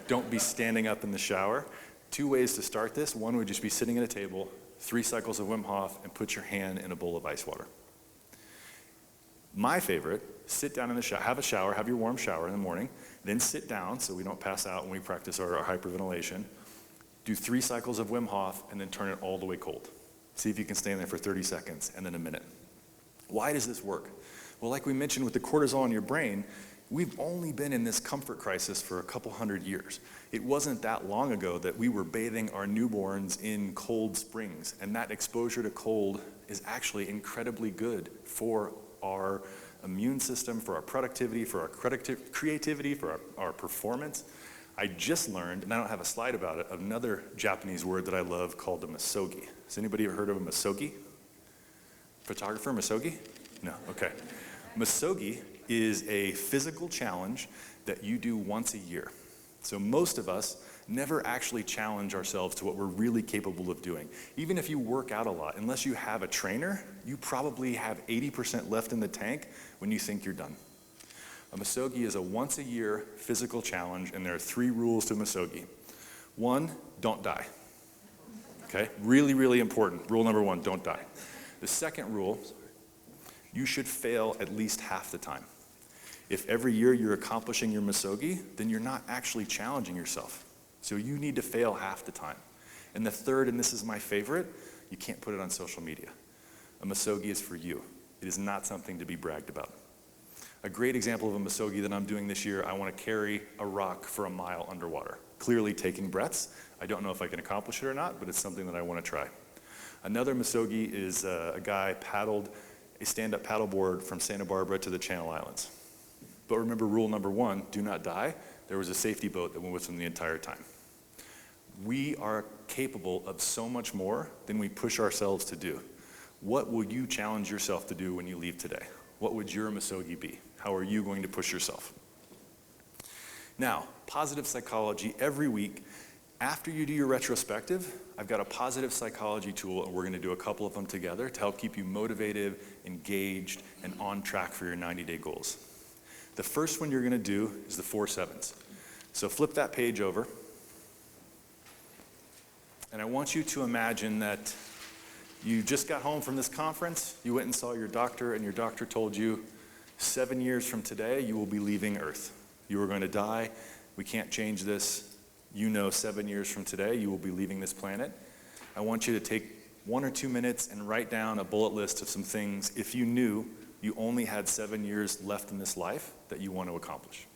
Don't be standing up in the shower. 2 ways to start this. One would just be sitting at a table, 3 cycles of Wim Hof, and put your hand in a bowl of ice water. My favorite, sit down in the shower, have a shower, have your warm shower in the morning, then sit down so we don't pass out when we practice our hyperventilation. Do 3 cycles of Wim Hof, and then turn it all the way cold. See if you can stay in there for 30 seconds and then a minute. Why does this work? Well, like we mentioned with the cortisol in your brain, we've only been in this comfort crisis for a couple hundred years. It wasn't that long ago that we were bathing our newborns in cold springs, and that exposure to cold is actually incredibly good for our immune system, for our productivity, for our creativity, for our performance. I just learned, and I don't have a slide about it, another Japanese word that I love called a misogi. Has anybody ever heard of a misogi? Photographer, misogi? No, okay. Misogi is a physical challenge that you do once a year. So most of us never actually challenge ourselves to what we're really capable of doing. Even if you work out a lot, unless you have a trainer, you probably have 80% left in the tank when you think you're done. A misogi is a once a year physical challenge, and there are 3 rules to misogi. 1, don't die. Okay, really, really important. Rule number 1, don't die. The second rule, you should fail at least half the time. If every year you're accomplishing your misogi, then you're not actually challenging yourself. So you need to fail half the time. And the third, and this is my favorite, you can't put it on social media. A misogi is for you. It is not something to be bragged about. A great example of a misogi that I'm doing this year, I want to carry a rock for a mile underwater. Clearly taking breaths. I don't know if I can accomplish it or not, but it's something that I want to try. Another misogi is a guy paddled a stand-up paddleboard from Santa Barbara to the Channel Islands. But remember rule number 1, do not die. There was a safety boat that went with him the entire time. We are capable of so much more than we push ourselves to do. What will you challenge yourself to do when you leave today? What would your misogi be? How are you going to push yourself? Now, positive psychology every week. After you do your retrospective, I've got a positive psychology tool, and we're going to do a couple of them together to help keep you motivated, engaged, and on track for your 90-day goals. The first one you're going to do is the 4 sevens. So flip that page over. And I want you to imagine that you just got home from this conference, you went and saw your doctor, and your doctor told you 7 years from today, you will be leaving Earth. You are going to die. We can't change this. You know 7 years from today, you will be leaving this planet. I want you to take 1 or 2 minutes and write down a bullet list of some things, if you knew you only had 7 years left in this life, that you want to accomplish.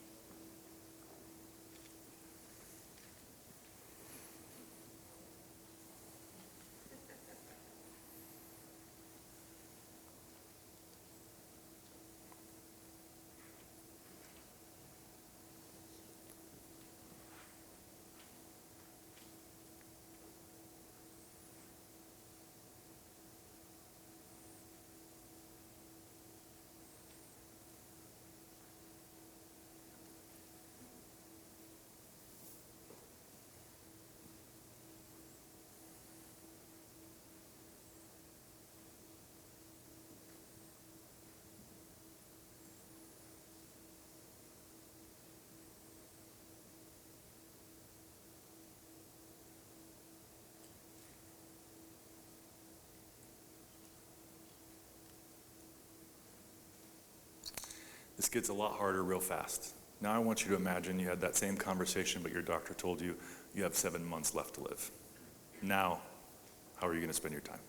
This gets a lot harder real fast. Now I want you to imagine you had that same conversation, but your doctor told you you have 7 months left to live. Now, how are you going to spend your time?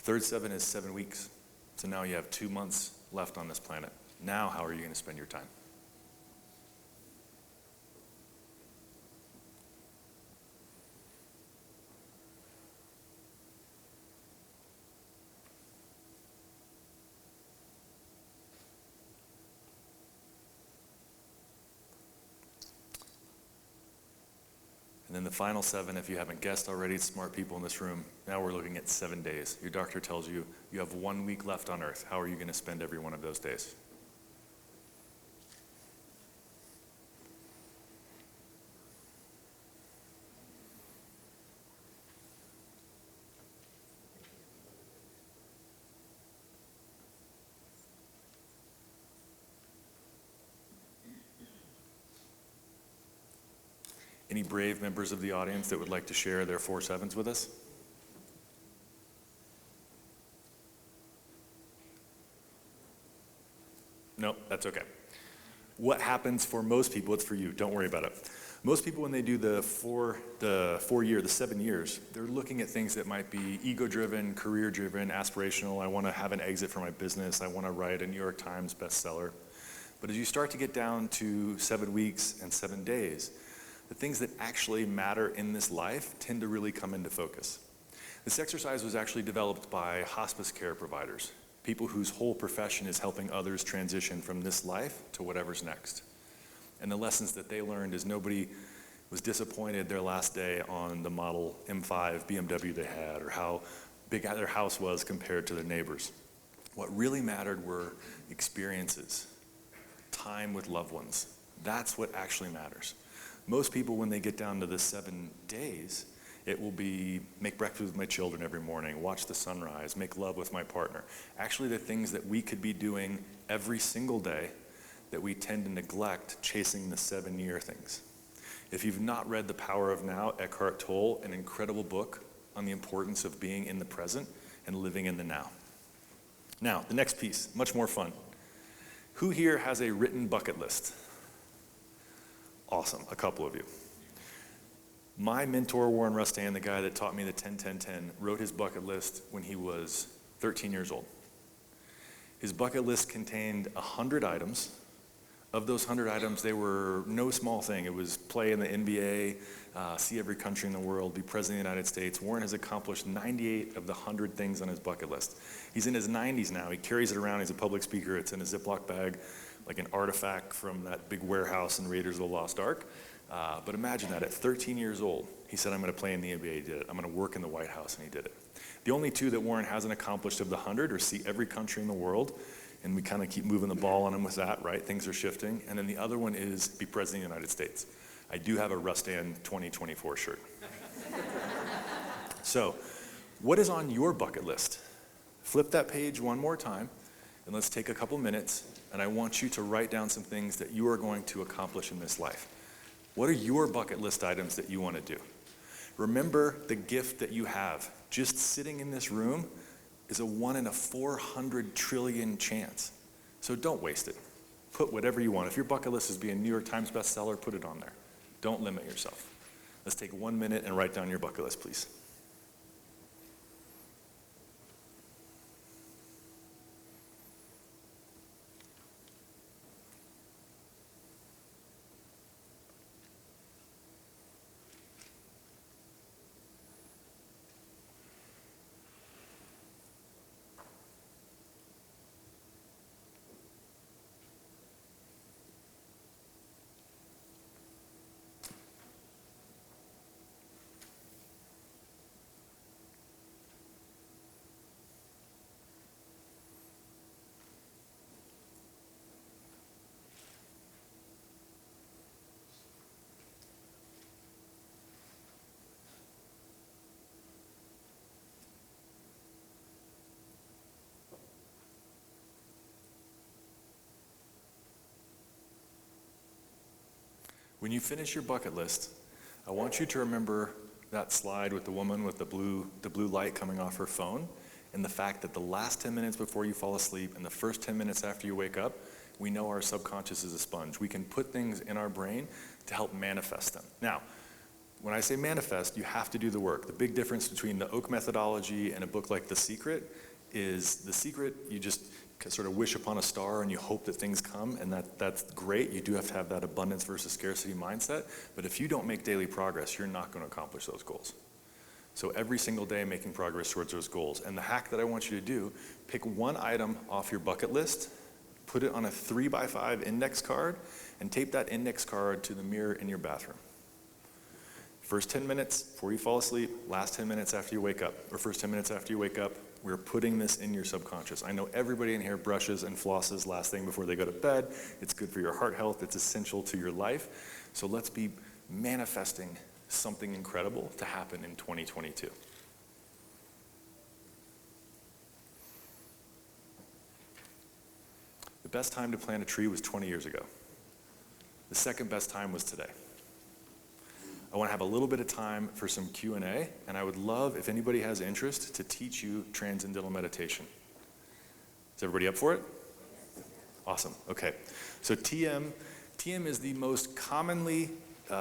Third 7 is 7 weeks. So now you have 2 months left on this planet. Now, how are you going to spend your time? And then the final 7, if you haven't guessed already, smart people in this room, now we're looking at 7 days. Your doctor tells you you have 1 week left on Earth. How are you going to spend every one of those days? Any brave members of the audience that would like to share their 4 sevens with us? No, that's okay. What happens for most people, it's for you, don't worry about it. Most people, when they do the 7 years, they're looking at things that might be ego-driven, career-driven, aspirational. I want to have an exit for my business. I want to write a New York Times bestseller. But as you start to get down to 7 weeks and 7 days, the things that actually matter in this life tend to really come into focus. This exercise was actually developed by hospice care providers, people whose whole profession is helping others transition from this life to whatever's next. And the lessons that they learned is nobody was disappointed their last day on the model M5 BMW they had, or how big their house was compared to their neighbors. What really mattered were experiences, time with loved ones. That's what actually matters. Most people, when they get down to the 7 days, It will be make breakfast with my children every morning, watch the sunrise, make love with my partner. Actually, the things that we could be doing every single day that we tend to neglect, chasing the 7-year things. If you've not read The Power of Now, Eckhart Tolle, an incredible book on the importance of being in the present and living in the now. Now, the next piece, much more fun. Who here has a written bucket list? Awesome, a couple of you. My mentor, Warren Rustan, the guy that taught me the 10-10-10, wrote his bucket list when he was 13 years old. His bucket list contained 100 items. Of those 100 items, they were no small thing. It was play in the NBA, see every country in the world, be president of the United States. Warren has accomplished 98 of the 100 things on his bucket list. He's in his 90s now. He carries it around. He's a public speaker. It's in a Ziploc bag, like an artifact from that big warehouse in Raiders of the Lost Ark. But imagine that, at 13 years old, he said, I'm going to play in the NBA. He did it. I'm going to work in the White House, and he did it. The only two that Warren hasn't accomplished of the 100 are see every country in the world, and we kind of keep moving the ball on him with that, right? Things are shifting. And then the other one is be president of the United States. I do have a Rustan 2024 shirt. So, what is on your bucket list? Flip that page one more time, and let's take a couple minutes, and I want you to write down some things that you are going to accomplish in this life. What are your bucket list items that you want to do? Remember the gift that you have. Just sitting in this room is a 1 in a 400 trillion chance. So don't waste it. Put whatever you want. If your bucket list is be a New York Times bestseller, put it on there. Don't limit yourself. Let's take 1 minute and write down your bucket list, please. When you finish your bucket list, I want you to remember that slide with the woman with the blue light coming off her phone, and the fact that the last 10 minutes before you fall asleep and the first 10 minutes after you wake up, we know our subconscious is a sponge. We can put things in our brain to help manifest them. Now, when I say manifest, you have to do the work. The big difference between the Oak methodology and a book like The Secret is The Secret, you just sort of wish upon a star and you hope that things come, and that's great. You do have to have that abundance versus scarcity mindset, but if you don't make daily progress, you're not going to accomplish those goals. So every single day making progress towards those goals. And the hack that I want you to do, pick one item off your bucket list, put it on a 3x5 index card, and tape that index card to the mirror in your bathroom. First 10 minutes before you fall asleep, last 10 minutes after you wake up, or first 10 minutes after you wake up, we're putting this in your subconscious. I know everybody in here brushes and flosses last thing before they go to bed. It's good for your heart health. It's essential to your life. So let's be manifesting something incredible to happen in 2022. The best time to plant a tree was 20 years ago. The second best time was today. I want to have a little bit of time for some Q&A, and I would love, if anybody has interest, to teach you transcendental meditation. Is everybody up for it? Awesome. Okay. So TM is the most commonly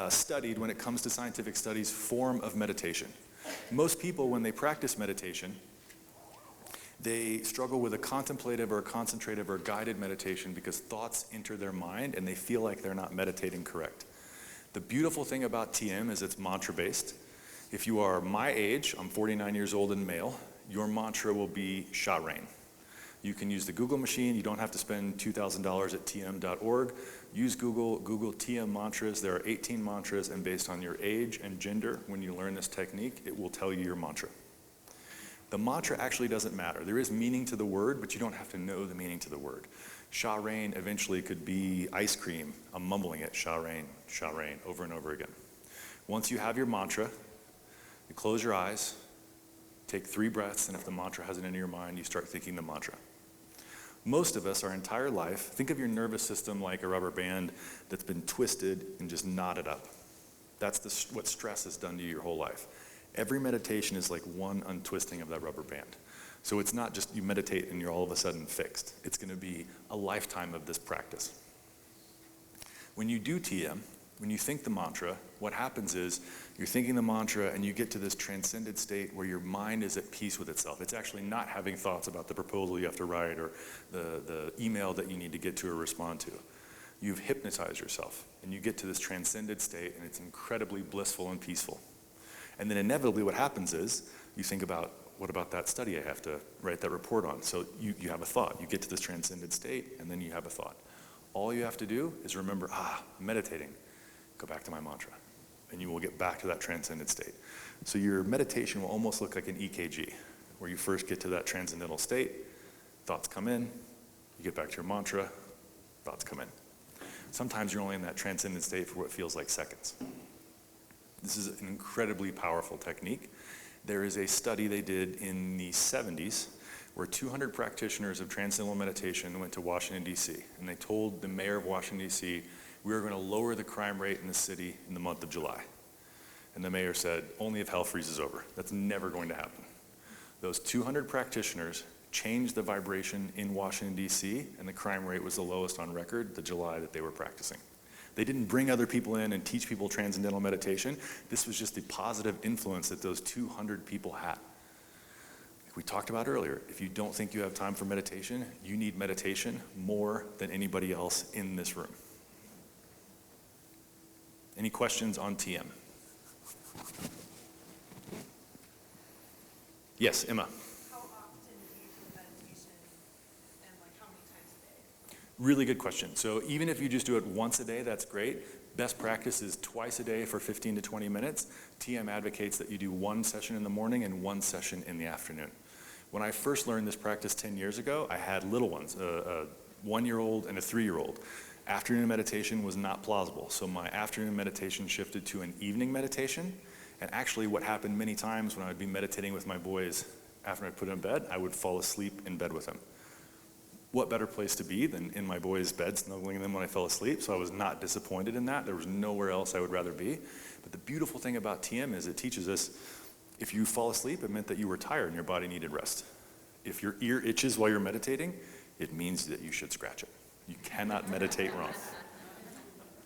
studied, when it comes to scientific studies, form of meditation. Most people, when they practice meditation, they struggle with a contemplative or a concentrative or guided meditation because thoughts enter their mind and they feel like they're not meditating correct. The beautiful thing about TM is it's mantra-based. If you are my age, I'm 49 years old and male, your mantra will be Sha Rain. You can use the Google machine. You don't have to spend $2,000 at tm.org. Use Google TM mantras. There are 18 mantras, and based on your age and gender, when you learn this technique, it will tell you your mantra. The mantra actually doesn't matter. There is meaning to the word, but you don't have to know the meaning to the word. Sha Rain eventually could be ice cream. I'm mumbling it, Sha Rain, over and over again. Once you have your mantra, You close your eyes, take 3 breaths, and if the mantra hasn't entered your mind, you start thinking the mantra. Most of us, our entire life, think of your nervous system like a rubber band that's been twisted and just knotted up. That's what stress has done to you your whole life. Every meditation is like one untwisting of that rubber band. So it's not just you meditate and you're all of a sudden fixed. It's going to be a lifetime of this practice. When you do TM, when you think the mantra, what happens is you're thinking the mantra and you get to this transcended state where your mind is at peace with itself. It's actually not having thoughts about the proposal you have to write or the email that you need to get to or respond to. You've hypnotized yourself and you get to this transcended state and it's incredibly blissful and peaceful. And then inevitably what happens is you think about, what about that study I have to write that report on? So you have a thought. You get to this transcended state and then you have a thought. All you have to do is remember, meditating. Go back to my mantra, and you will get back to that transcended state. So your meditation will almost look like an EKG, where you first get to that transcendental state, thoughts come in, you get back to your mantra, thoughts come in. Sometimes you're only in that transcendent state for what feels like seconds. This is an incredibly powerful technique. There is a study they did in the 70s where 200 practitioners of transcendental meditation went to Washington, D.C., and they told the mayor of Washington, D.C., we are going to lower the crime rate in the city in the month of July. And the mayor said, only if hell freezes over. That's never going to happen. Those 200 practitioners changed the vibration in Washington, D.C., and the crime rate was the lowest on record the July that they were practicing. They didn't bring other people in and teach people transcendental meditation. This was just the positive influence that those 200 people had. Like we talked about earlier, if you don't think you have time for meditation, you need meditation more than anybody else in this room. Any questions on TM? Yes, Emma. How often do you do meditation and how many times a day? Really good question. So even if you just do it once a day, that's great. Best practice is twice a day for 15 to 20 minutes. TM advocates that you do 1 session in the morning and 1 session in the afternoon. When I first learned this practice 10 years ago, I had little ones, a 1-year-old and a 3-year-old. Afternoon meditation was not plausible, so my afternoon meditation shifted to an evening meditation. And actually what happened many times when I would be meditating with my boys after I put them in bed, I would fall asleep in bed with them. What better place to be than in my boys' bed snuggling them when I fell asleep? So I was not disappointed in that. There was nowhere else I would rather be. But the beautiful thing about TM is it teaches us if you fall asleep, it meant that you were tired and your body needed rest. If your ear itches while you're meditating, it means that you should scratch it. You cannot meditate wrong.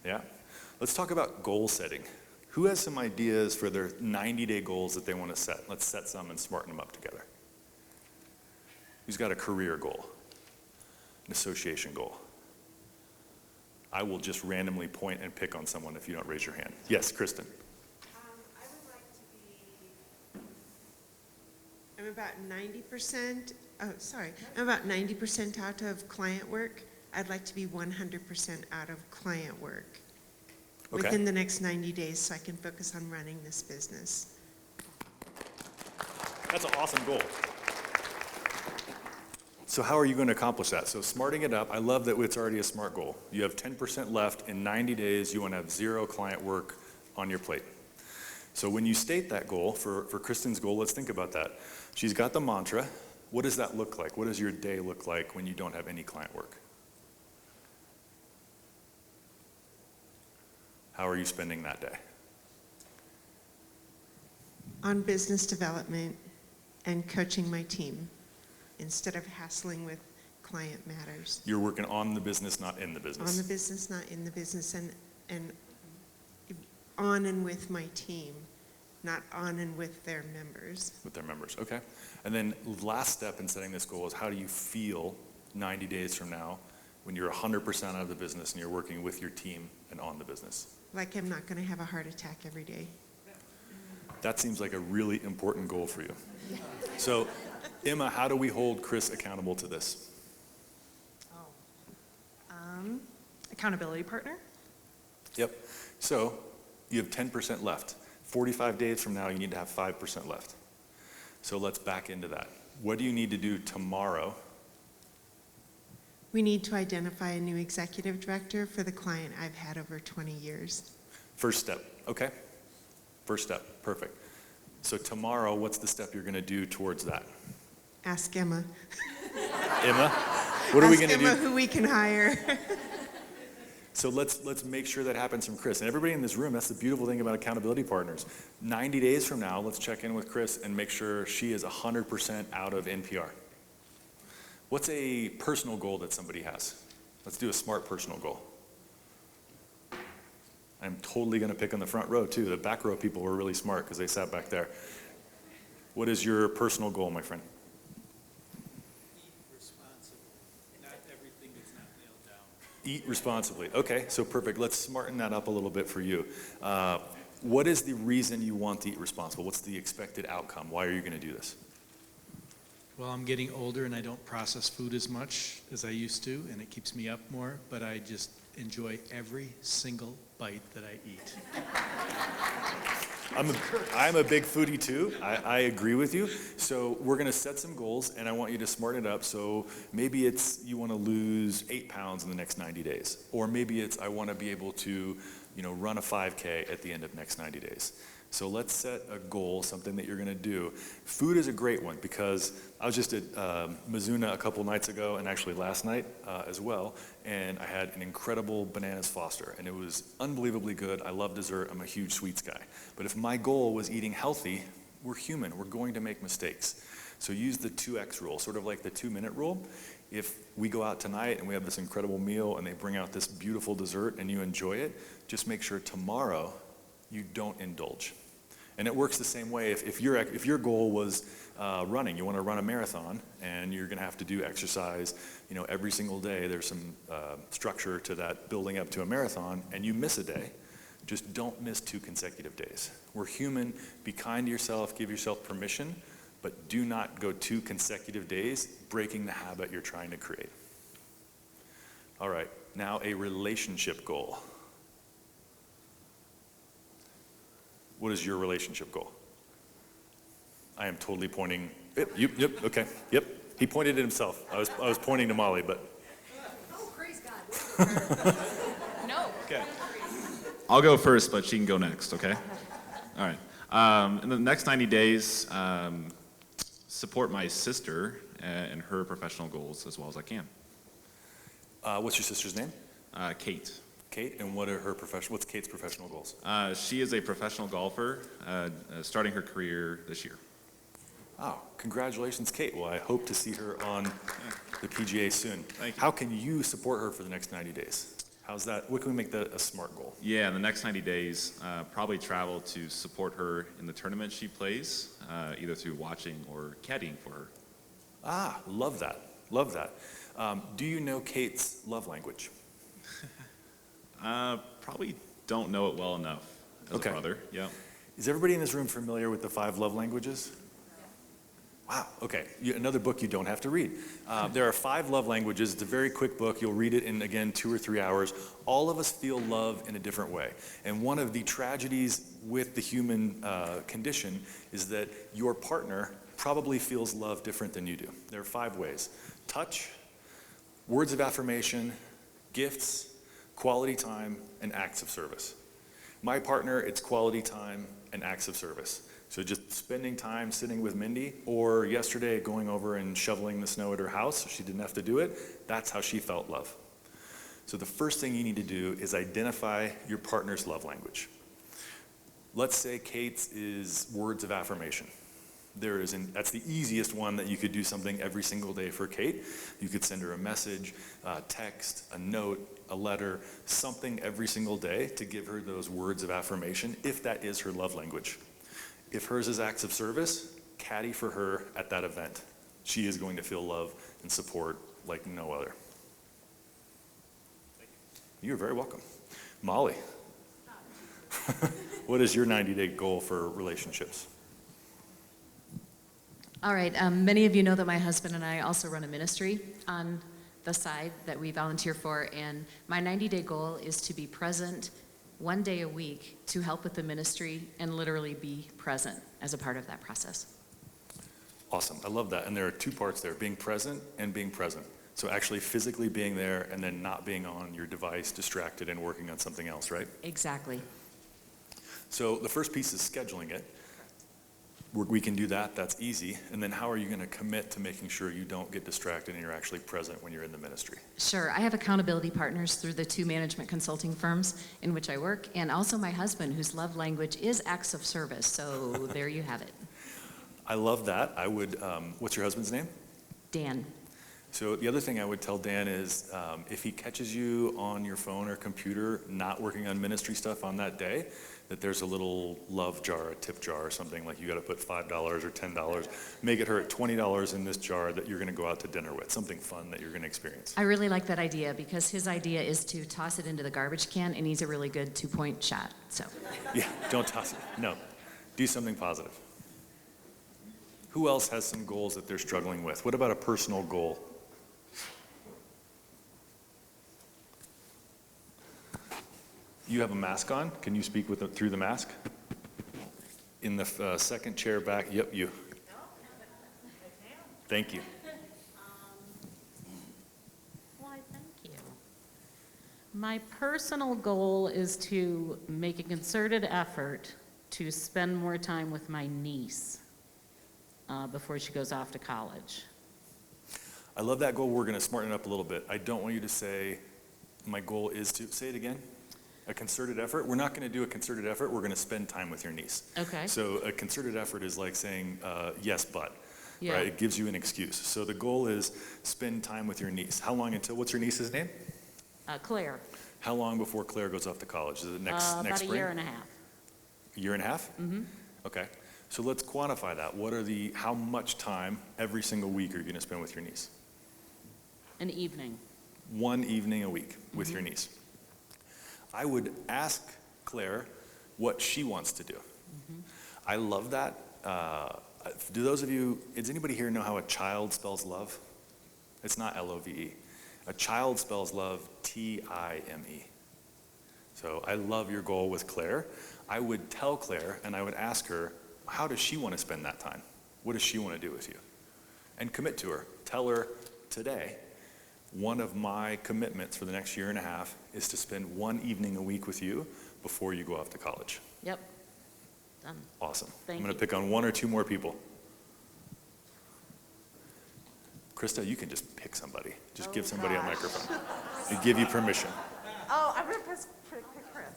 Yeah? Let's talk about goal setting. Who has some ideas for their 90-day goals that they want to set? Let's set some and smarten them up together. Who's got a career goal? An association goal? I will just randomly point and pick on someone if you don't raise your hand. Yes, Kristen. I would like to be, I'm about 90% out of client work. I'd like to be 100% out of client work within the next 90 days so I can focus on running this business. That's an awesome goal. So how are you going to accomplish that? So smarting it up, I love that it's already a SMART goal. You have 10% left. In 90 days, you want to have 0 client work on your plate. So when you state that goal, for Kristen's goal, let's think about that. She's got the mantra. What does that look like? What does your day look like when you don't have any client work? How are you spending that day? On business development and coaching my team instead of hassling with client matters. You're working on the business, not in the business. On the business, not in the business, and on and with my team, not on and with their members. With their members, okay. And then last step in setting this goal is how do you feel 90 days from now when you're 100% out of the business and you're working with your team and on the business? Like I'm not going to have a heart attack every day. That seems like a really important goal for you. So, Emma, how do we hold Chris accountable to this? Accountability partner. Yep. So, you have 10% left. 45 days from now, you need to have 5% left. So let's back into that. What do you need to do tomorrow? We need to identify a new executive director for the client I've had over 20 years. First step, okay? First step, perfect. So tomorrow, what's the step you're going to do towards that? Ask Emma. Emma, what are we going to Ask Emma do? who we can hire. So let's make sure that happens from Chris. And everybody in this room, that's the beautiful thing about accountability partners. 90 days from now, let's check in with Chris and make sure she is 100% out of NPR. What's a personal goal that somebody has? Let's do a smart personal goal. I'm totally going to pick on the front row, too. The back row people were really smart because they sat back there. What is your personal goal, my friend? Eat responsibly. Not everything is not nailed down. Eat responsibly. Okay, so perfect. Let's smarten that up a little bit for you. What is the reason you want to eat responsible? What's the expected outcome? Why are you going to do this? Well, I'm getting older and I don't process food as much as I used to, and it keeps me up more, but I just enjoy every single bite that I eat. I'm a big foodie too. I agree with you. So we're going to set some goals, and I want you to smarten it up. So maybe it's you want to lose 8 pounds in the next 90 days. Or maybe it's I want to be able to, run a 5K at the end of next 90 days. So let's set a goal, something that you're going to do. Food is a great one because I was just at Mizuna a couple nights ago, and actually last night as well, and I had an incredible bananas Foster, and it was unbelievably good. I love dessert. I'm a huge sweets guy. But if my goal was eating healthy, we're human. We're going to make mistakes. So use the 2X rule, sort of like the 2-minute rule. If we go out tonight and we have this incredible meal and they bring out this beautiful dessert and you enjoy it, just make sure tomorrow you don't indulge. And it works the same way. If your goal was running, you want to run a marathon, and you're going to have to do exercise, every single day. There's some structure to that building up to a marathon, and you miss a day. Just don't miss 2 consecutive days. We're human. Be kind to yourself. Give yourself permission, but do not go 2 consecutive days breaking the habit you're trying to create. All right. Now a relationship goal. What is your relationship goal? I am totally pointing. Yep, okay, yep. He pointed at himself. I was pointing to Molly, but. Oh, praise God. No. Okay. I'll go first, but she can go next, okay? All right. In the next 90 days, support my sister in her professional goals as well as I can. What's your sister's name? Kate. Kate, and what's Kate's professional goals? She is a professional golfer, starting her career this year. Oh, congratulations, Kate. Well, I hope to see her on the PGA soon. Thank you. How can you support her for the next 90 days? How's that? What can we make that a smart goal? Yeah, in the next 90 days, probably travel to support her in the tournament she plays, either through watching or caddying for her. Ah, love that. Love that. Do you know Kate's love language? Probably don't know it well enough as Okay. a brother. Yeah. Is everybody in this room familiar with the 5 love languages? Wow, okay. Another book you don't have to read. There are 5 love languages. It's a very quick book. You'll read it in, again, 2 or 3 hours. All of us feel love in a different way. And one of the tragedies with the human condition is that your partner probably feels love different than you do. There are 5 ways. Touch, words of affirmation, gifts, quality time, and acts of service. My partner, it's quality time and acts of service. So just spending time sitting with Mindy, or yesterday going over and shoveling the snow at her house so she didn't have to do it, that's how she felt love. So the first thing you need to do is identify your partner's love language. Let's say Kate's is words of affirmation. That's the easiest one that you could do something every single day for Kate. You could send her a message, a text, a note, a letter, something every single day to give her those words of affirmation, if that is her love language. If hers is acts of service, caddy for her at that event. She is going to feel love and support like no other. You're very welcome. Molly, what is your 90-day goal for relationships? All right. Many of you know that my husband and I also run a ministry on the side that we volunteer for, and my 90-day goal is to be present 1 day a week to help with the ministry and literally be present as a part of that process. Awesome. I love that. And there are 2 parts there, being present and being present. So actually physically being there and then not being on your device, distracted and working on something else, right? Exactly. So the first piece is scheduling it. We can do that, that's easy. And then how are you going to commit to making sure you don't get distracted and you're actually present when you're in the ministry? Sure. I have accountability partners through the 2 management consulting firms in which I work, and also my husband, whose love language is acts of service. So there you have it. I love that. I would, what's your husband's name? Dan. So the other thing I would tell Dan is if he catches you on your phone or computer not working on ministry stuff on that day, that there's a little love jar, a tip jar or something, like you got to put $5 or $10, make it hurt $20 in this jar that you're going to go out to dinner with, something fun that you're going to experience. I really like that idea because his idea is to toss it into the garbage can, and he's a really good 2-point shot. So. Yeah, don't toss it. No, do something positive. Who else has some goals that they're struggling with? What about a personal goal? You have a mask on. Can you speak through the mask? In the second chair back. Yep, you. Thank you. Why, thank you. My personal goal is to make a concerted effort to spend more time with my niece before she goes off to college. I love that goal. We're going to smarten it up a little bit. I don't want you to say, my goal is to, say it again. A concerted effort. We're not going to do a concerted effort. We're going to spend time with your niece. Okay. So a concerted effort is like saying, yes, but. Yeah. Right? It gives you an excuse. So the goal is spend time with your niece. How long until, what's your niece's name? Claire. How long before Claire goes off to college? Is it next spring? About a year and a half. A year and a half? Mm-hmm. Okay. So let's quantify that. How much time every single week are you going to spend with your niece? An evening. One evening a week with your niece. I would ask Claire what she wants to do. I love that. Do those of you, does anybody here know how a child spells love? It's not L-O-V-E. A child spells love T-I-M-E. So I love your goal with Claire. I would tell Claire and I would ask her, how does she want to spend that time? What does she want to do with you? And commit to her. Tell her today, one of my commitments for the next year and a half is to spend one evening a week with you before you go off to college. Yep. Done. Awesome. Thank I'm going you. to pick on 1 or 2 more people. Krista, you can just pick somebody. Just give somebody a microphone. I give you permission. Oh, I'm going to pick Chris.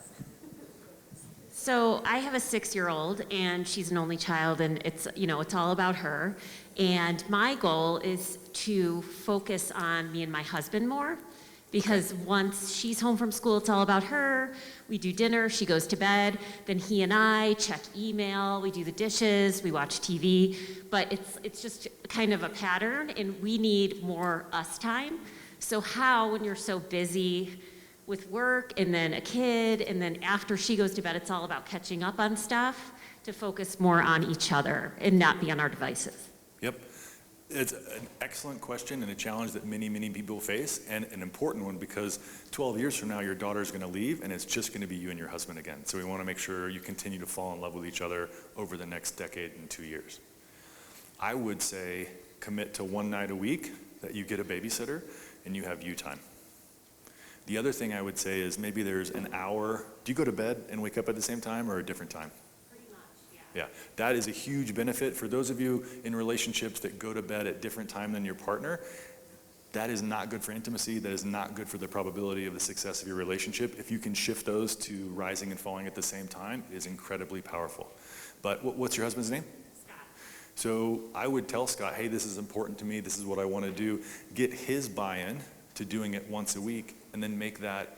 So I have a 6-year-old, and she's an only child, and it's all about her. And my goal is to focus on me and my husband more, because once she's home from school, it's all about her. We do dinner, she goes to bed, then he and I check email, we do the dishes, we watch TV. But it's just kind of a pattern, and we need more us time. So how, when you're so busy with work and then a kid, and then after she goes to bed, it's all about catching up on stuff, to focus more on each other and not be on our devices. Yep. It's an excellent question and a challenge that many, many people face, and an important one because 12 years from now, your daughter's going to leave, and it's just going to be you and your husband again. So we want to make sure you continue to fall in love with each other over the next decade and 2 years. I would say commit to one night a week that you get a babysitter and you have you time. The other thing I would say is maybe there's an hour. Do you go to bed and wake up at the same time or a different time? Pretty much, yeah. Yeah, that is a huge benefit for those of you in relationships that go to bed at different time than your partner. That is not good for intimacy. That is not good for the probability of the success of your relationship. If you can shift those to rising and falling at the same time, it is incredibly powerful. But what's your husband's name? Scott. So I would tell Scott, hey, this is important to me. This is what I want to do. Get his buy-in to doing it once a week, and then make that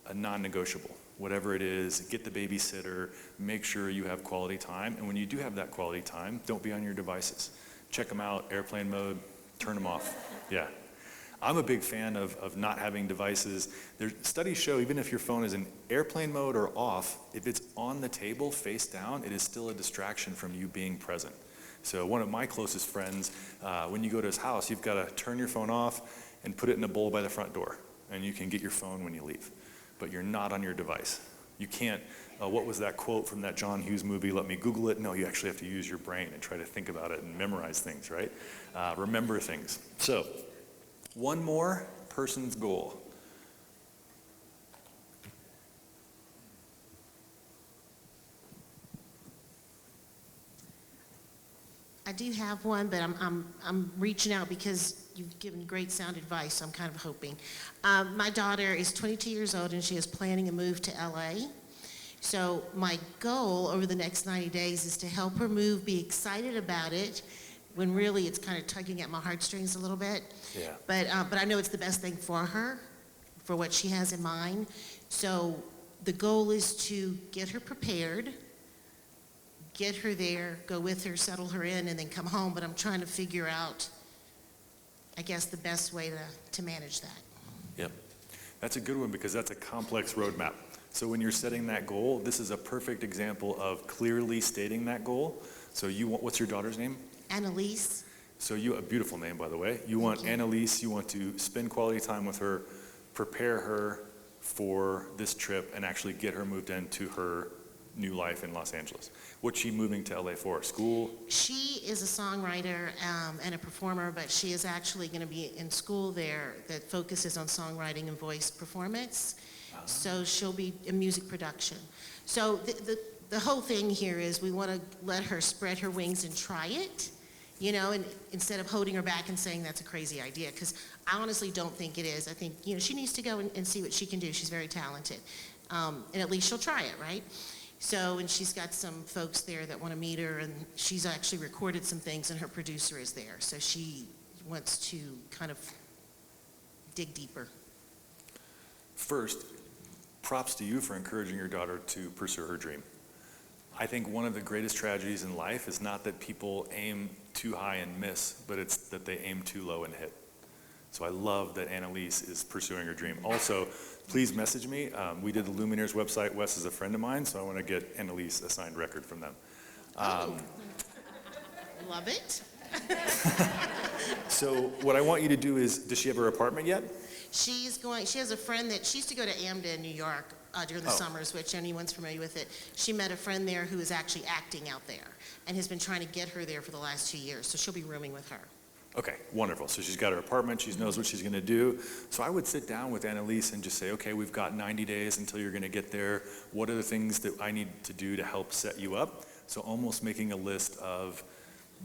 a non-negotiable. Whatever it is, get the babysitter, make sure you have quality time, and when you do have that quality time, don't be on your devices. Check them out, airplane mode, turn them off. Yeah. I'm a big fan of not having devices. Studies show even if your phone is in airplane mode or off, if it's on the table face down, it is still a distraction from you being present. So one of my closest friends, when you go to his house, you've got to turn your phone off and put it in a bowl by the front door, and you can get your phone when you leave. But you're not on your device. You can't, what was that quote from that John Hughes movie, let me Google it? No, you actually have to use your brain and try to think about it and memorize things, right? Remember things. So, one more person's goal. I do have one, but I'm reaching out because you've given great sound advice, so I'm kind of hoping. My daughter is 22 years old, and she is planning a move to LA. So my goal over the next 90 days is to help her move, be excited about it, when really it's kind of tugging at my heartstrings a little bit. Yeah. But I know it's the best thing for her, for what she has in mind. So the goal is to get her prepared, get her there, go with her, settle her in, and then come home. But I'm trying to figure out, I guess, the best way to manage that. Yep. That's a good one because that's a complex roadmap. So when you're setting that goal, this is a perfect example of clearly stating that goal. So what's your daughter's name? Annalise. So a beautiful name, by the way. You want Annalise, you want to spend quality time with her, prepare her for this trip, and actually get her moved into her new life in Los Angeles. What's she moving to LA for? School? She is a songwriter and a performer, but she is actually going to be in school there that focuses on songwriting and voice performance. So she'll be in music production. So the whole thing here is we want to let her spread her wings and try it, you know, and instead of holding her back and saying that's a crazy idea, because I honestly don't think it is. I think, you know, she needs to go and see what she can do. She's very talented. And at least she'll try it, right? So, and she's got some folks there that want to meet her, and she's actually recorded some things, and her producer is there. So she wants to kind of dig deeper. First, props to you for encouraging your daughter to pursue her dream. I think one of the greatest tragedies in life is not that people aim too high and miss, but it's that they aim too low and hit. So I love that Annalise is pursuing her dream. Also, please message me. We did the Lumineers website. Wes is a friend of mine, so I want to get Annalise a signed record from them. Love it. So what I want you to do is, does she have her apartment yet? She has a friend that, she used to go to AMDA in New York during the summers, which anyone's familiar with it. She met a friend there who is actually acting out there and has been trying to get her there for the last 2 years, so she'll be rooming with her. Okay, wonderful. So she's got her apartment, she knows what she's gonna do. So I would sit down with Annalise and just say, okay, we've got 90 days until you're gonna get there. What are the things that I need to do to help set you up? So almost making a list of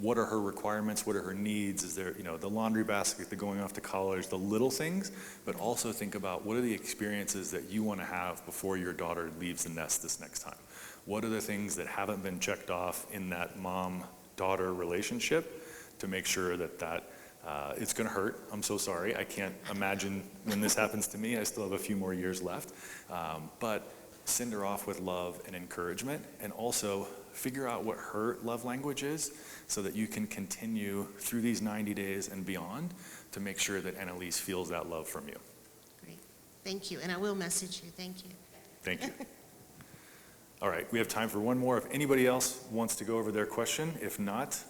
what are her requirements, what are her needs, is there, you know, the laundry basket, the going off to college, the little things, but also think about what are the experiences that you wanna have before your daughter leaves the nest this next time? What are the things that haven't been checked off in that mom-daughter relationship to make sure that it's gonna hurt. I'm so sorry. I can't imagine when this happens to me. I still have a few more years left. But send her off with love and encouragement, and also figure out what her love language is so that you can continue through these 90 days and beyond to make sure that Annalise feels that love from you. Great. Thank you. And I will message you. Thank you. Thank you. All right, we have time for one more. If anybody else wants to go over their question, if not,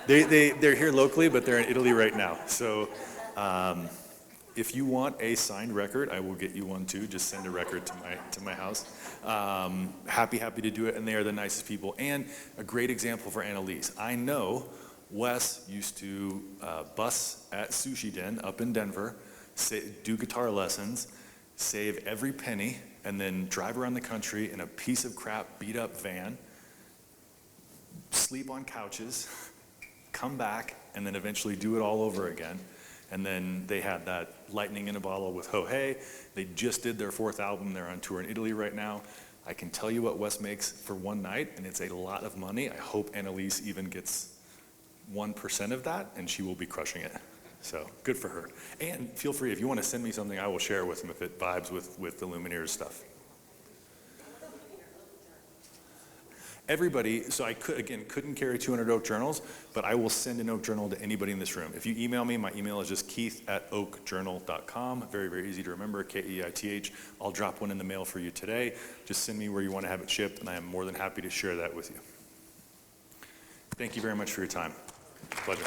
they're here locally, but they're in Italy right now. So if you want a signed record, I will get you one too. Just send a record to my house. Happy to do it, and they are the nicest people. And a great example for Annalise. I know Wes used to bus at Sushi Den up in Denver, do guitar lessons, save every penny, and then drive around the country in a piece of crap beat up van, sleep on couches, come back, and then eventually do it all over again. And then they had that lightning in a bottle with Ho Hey. They just did their 4th album. They're on tour in Italy right now. I can tell you what Wes makes for one night, and it's a lot of money. I hope Annalise even gets 1% of that, and she will be crushing it. So good for her. And feel free, if you want to send me something, I will share with them if it vibes with the Lumineers stuff. Everybody, so I couldn't carry 200 oak journals, but I will send an oak journal to anybody in this room. If you email me, my email is just keith@oakjournal.com. Very, very easy to remember, Keith. I'll drop one in the mail for you today. Just send me where you want to have it shipped, and I am more than happy to share that with you. Thank you very much for your time. Pleasure.